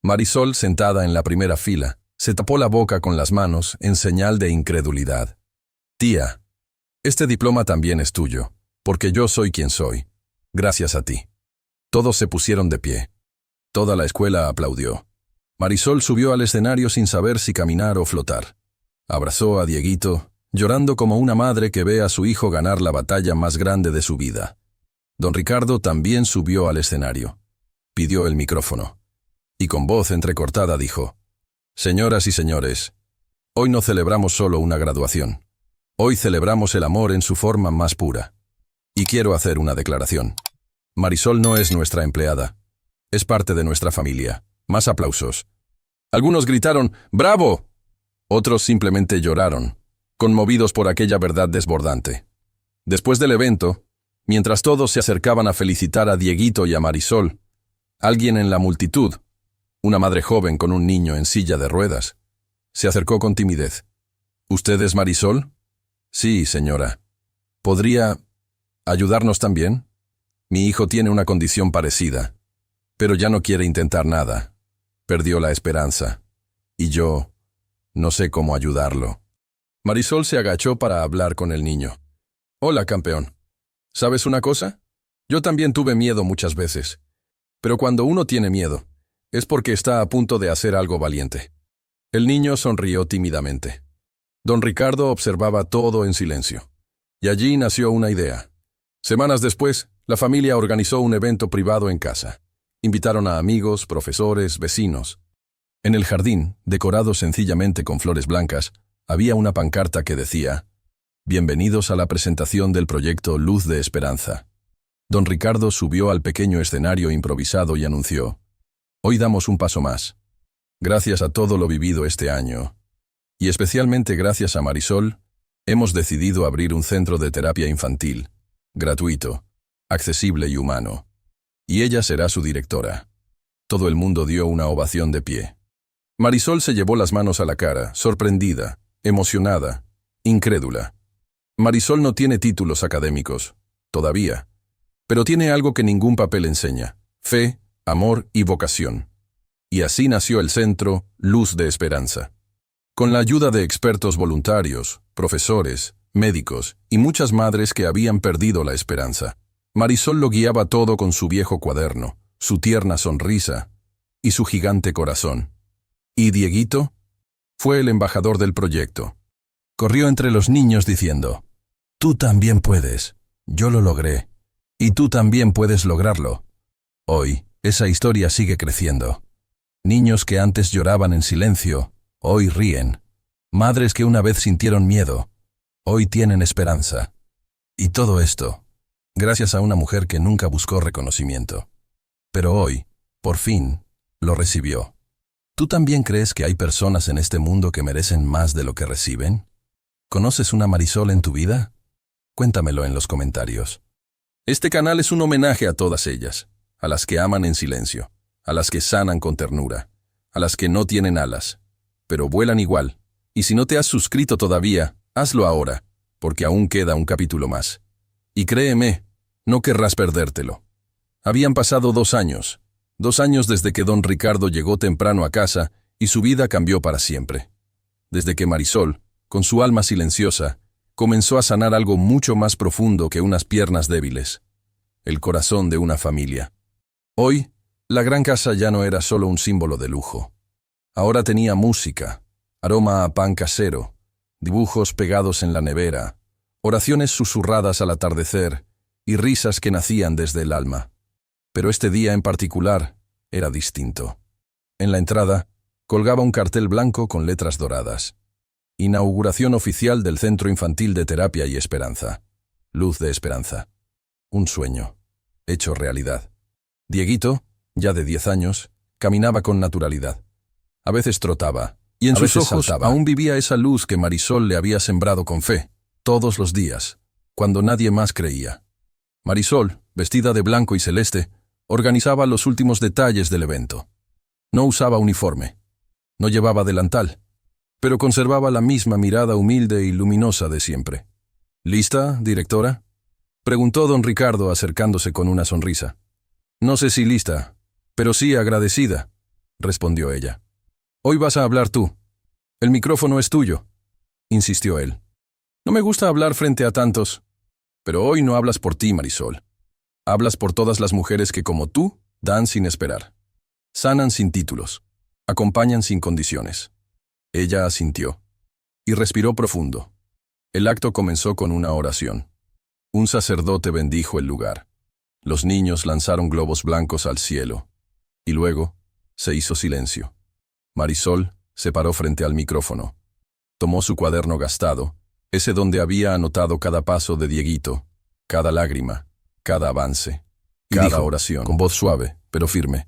Marisol, sentada en la primera fila, se tapó la boca con las manos en señal de incredulidad. Tía, este diploma también es tuyo, porque yo soy quien soy, gracias a ti. Todos se pusieron de pie. Toda la escuela aplaudió. Marisol subió al escenario sin saber si caminar o flotar. Abrazó a Dieguito, llorando como una madre que ve a su hijo ganar la batalla más grande de su vida. Don Ricardo también subió al escenario. Pidió el micrófono. Y con voz entrecortada dijo: Señoras y señores, Hoy no celebramos solo una graduación. Hoy celebramos el amor en su forma más pura. Y quiero hacer una declaración. Marisol no es nuestra empleada. Es parte de nuestra familia. Más aplausos. Algunos gritaron ¡Bravo! Otros simplemente lloraron, conmovidos por aquella verdad desbordante. Después del evento, mientras todos se acercaban a felicitar a Dieguito y a Marisol, alguien en la multitud, una madre joven con un niño en silla de ruedas, se acercó con timidez. ¿Usted es Marisol? Sí, señora. ¿Podría ayudarnos también? Mi hijo tiene una condición parecida, pero ya no quiere intentar nada. Perdió la esperanza. Y yo no sé cómo ayudarlo. Marisol se agachó para hablar con el niño. Hola, campeón. ¿Sabes una cosa? Yo también tuve miedo muchas veces. Pero cuando uno tiene miedo, es porque está a punto de hacer algo valiente. El niño sonrió tímidamente. Don Ricardo observaba todo en silencio. Y allí nació una idea. Semanas después, la familia organizó un evento privado en casa. Invitaron a amigos, profesores, vecinos. En el jardín, decorado sencillamente con flores blancas, había una pancarta que decía: «Bienvenidos a la presentación del proyecto Luz de Esperanza». Don Ricardo subió al pequeño escenario improvisado y anunció: «Hoy damos un paso más. Gracias a todo lo vivido este año, y especialmente gracias a Marisol, hemos decidido abrir un centro de terapia infantil, gratuito, accesible y humano. Y ella será su directora». Todo el mundo dio una ovación de pie. Marisol se llevó las manos a la cara, sorprendida, emocionada, incrédula. Marisol no tiene títulos académicos, todavía, pero tiene algo que ningún papel enseña: fe, amor y vocación. Y así nació el centro Luz de Esperanza. Con la ayuda de expertos voluntarios, profesores, médicos y muchas madres que habían perdido la esperanza, Marisol lo guiaba todo con su viejo cuaderno, su tierna sonrisa y su gigante corazón. ¿Y Dieguito? Fue el embajador del proyecto. Corrió entre los niños diciendo: «Tú también puedes. Yo lo logré. Y tú también puedes lograrlo». Hoy, esa historia sigue creciendo. Niños que antes lloraban en silencio, hoy ríen. Madres que una vez sintieron miedo, hoy tienen esperanza. Y todo esto, gracias a una mujer que nunca buscó reconocimiento. Pero hoy, por fin, lo recibió. ¿Tú también crees que hay personas en este mundo que merecen más de lo que reciben? ¿Conoces una Marisol en tu vida? Cuéntamelo en los comentarios. Este canal es un homenaje a todas ellas, a las que aman en silencio, a las que sanan con ternura, a las que no tienen alas, pero vuelan igual. Y si no te has suscrito todavía, hazlo ahora, porque aún queda un capítulo más. Y créeme, no querrás perdértelo. Habían pasado 2 años. 2 años desde que don Ricardo llegó temprano a casa y su vida cambió para siempre. Desde que Marisol, con su alma silenciosa, comenzó a sanar algo mucho más profundo que unas piernas débiles: el corazón de una familia. Hoy, la gran casa ya no era solo un símbolo de lujo. Ahora tenía música, aroma a pan casero, dibujos pegados en la nevera, oraciones susurradas al atardecer y risas que nacían desde el alma. Pero este día en particular era distinto. En la entrada colgaba un cartel blanco con letras doradas: Inauguración oficial del Centro Infantil de Terapia y Esperanza. Luz de Esperanza. Un sueño, hecho realidad. Dieguito, ya de 10 años, caminaba con naturalidad. A veces trotaba, y en sus ojos aún vivía esa luz que Marisol le había sembrado con fe, todos los días, cuando nadie más creía. Marisol, vestida de blanco y celeste, organizaba los últimos detalles del evento. No usaba uniforme, no llevaba delantal, pero conservaba la misma mirada humilde y luminosa de siempre. ¿Lista, directora?, preguntó don Ricardo acercándose con una sonrisa. No sé si lista, pero sí agradecida, respondió ella. Hoy vas a hablar tú. El micrófono es tuyo, insistió él. No me gusta hablar frente a tantos, pero hoy no hablas por ti, Marisol. Hablas por todas las mujeres que, como tú, dan sin esperar. Sanan sin títulos. Acompañan sin condiciones. Ella asintió y respiró profundo. El acto comenzó con una oración. Un sacerdote bendijo el lugar. Los niños lanzaron globos blancos al cielo. Y luego se hizo silencio. Marisol se paró frente al micrófono. Tomó su cuaderno gastado, ese donde había anotado cada paso de Dieguito, cada lágrima, cada avance, cada dijo, oración, con voz suave, pero firme.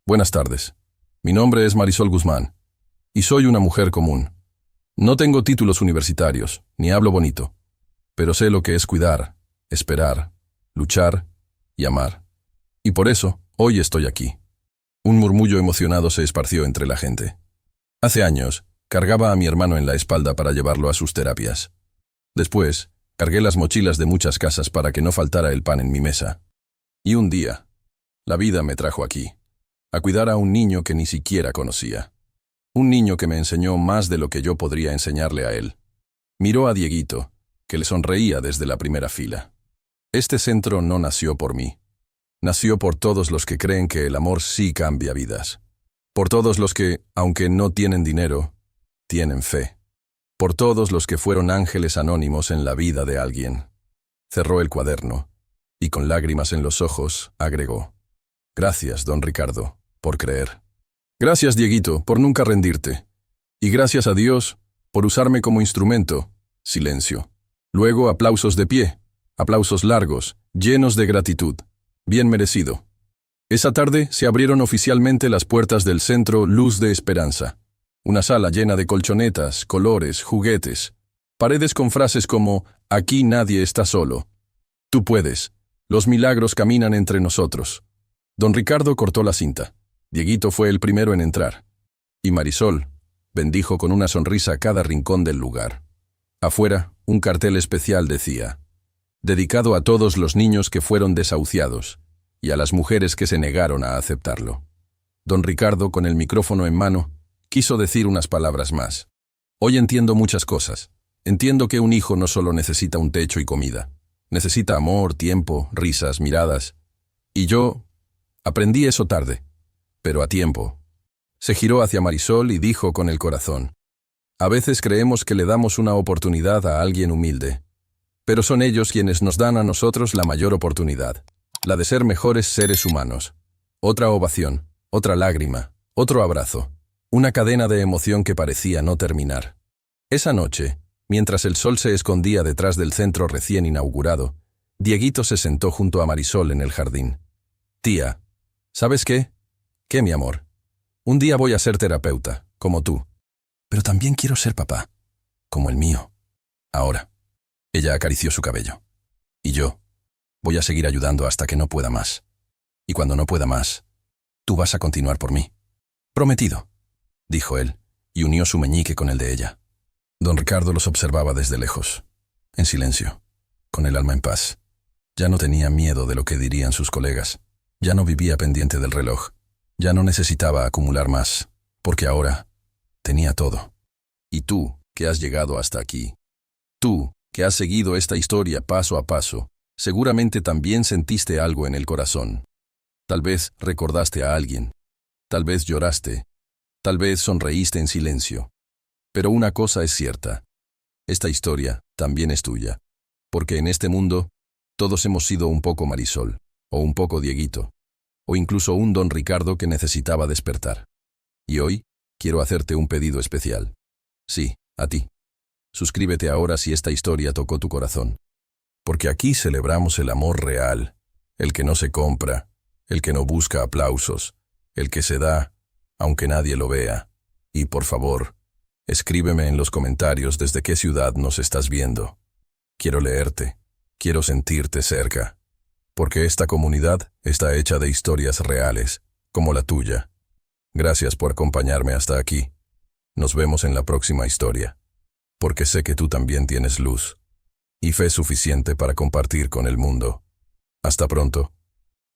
Buenas tardes. Mi nombre es Marisol Guzmán, y soy una mujer común. No tengo títulos universitarios, ni hablo bonito, pero sé lo que es cuidar, esperar, luchar y amar. Y por eso, hoy estoy aquí. Un murmullo emocionado se esparció entre la gente. Hace años, cargaba a mi hermano en la espalda para llevarlo a sus terapias. Después, cargué las mochilas de muchas casas para que no faltara el pan en mi mesa. Y un día, la vida me trajo aquí, a cuidar a un niño que ni siquiera conocía. Un niño que me enseñó más de lo que yo podría enseñarle a él. Miró a Dieguito, que le sonreía desde la primera fila. Este centro no nació por mí. Nació por todos los que creen que el amor sí cambia vidas. Por todos los que, aunque no tienen dinero, tienen fe. Por todos los que fueron ángeles anónimos en la vida de alguien. Cerró el cuaderno, y con lágrimas en los ojos, agregó: Gracias, don Ricardo, por creer. Gracias, Dieguito, por nunca rendirte. Y gracias a Dios, por usarme como instrumento. Silencio. Luego aplausos de pie, aplausos largos, llenos de gratitud. Bien merecido. Esa tarde se abrieron oficialmente las puertas del Centro Luz de Esperanza. Una sala llena de colchonetas, colores, juguetes. Paredes con frases como: aquí nadie está solo. Tú puedes. Los milagros caminan entre nosotros. Don Ricardo cortó la cinta. Dieguito fue el primero en entrar. Y Marisol bendijo con una sonrisa cada rincón del lugar. Afuera, un cartel especial decía: dedicado a todos los niños que fueron desahuciados y a las mujeres que se negaron a aceptarlo. Don Ricardo, con el micrófono en mano, quiso decir unas palabras más. Hoy entiendo muchas cosas. Entiendo que un hijo no solo necesita un techo y comida. Necesita amor, tiempo, risas, miradas. Y yo aprendí eso tarde, pero a tiempo. Se giró hacia Marisol y dijo con el corazón: a veces creemos que le damos una oportunidad a alguien humilde, pero son ellos quienes nos dan a nosotros la mayor oportunidad, la de ser mejores seres humanos. Otra ovación, otra lágrima, otro abrazo, una cadena de emoción que parecía no terminar. Esa noche, mientras el sol se escondía detrás del centro recién inaugurado, Dieguito se sentó junto a Marisol en el jardín. Tía, ¿sabes qué? ¿Qué, mi amor? Un día voy a ser terapeuta, como tú. Pero también quiero ser papá, como el mío. Ahora. Ella acarició su cabello. Y yo voy a seguir ayudando hasta que no pueda más. Y cuando no pueda más, tú vas a continuar por mí. Prometido, dijo él, y unió su meñique con el de ella. Don Ricardo los observaba desde lejos, en silencio, con el alma en paz. Ya no tenía miedo de lo que dirían sus colegas. Ya no vivía pendiente del reloj. Ya no necesitaba acumular más, porque ahora tenía todo. Y tú, que has llegado hasta aquí, tú, que has seguido esta historia paso a paso, seguramente también sentiste algo en el corazón. Tal vez recordaste a alguien, tal vez lloraste, tal vez sonreíste en silencio. Pero una cosa es cierta: esta historia también es tuya, porque en este mundo todos hemos sido un poco Marisol, o un poco Dieguito, o incluso un don Ricardo que necesitaba despertar. Y hoy quiero hacerte un pedido especial. Sí, a ti. Suscríbete ahora si esta historia tocó tu corazón. Porque aquí celebramos el amor real, el que no se compra, el que no busca aplausos, el que se da, aunque nadie lo vea. Y por favor, escríbeme en los comentarios desde qué ciudad nos estás viendo. Quiero leerte, quiero sentirte cerca. Porque esta comunidad está hecha de historias reales, como la tuya. Gracias por acompañarme hasta aquí. Nos vemos en la próxima historia. Porque sé que tú también tienes luz y fe suficiente para compartir con el mundo. Hasta pronto.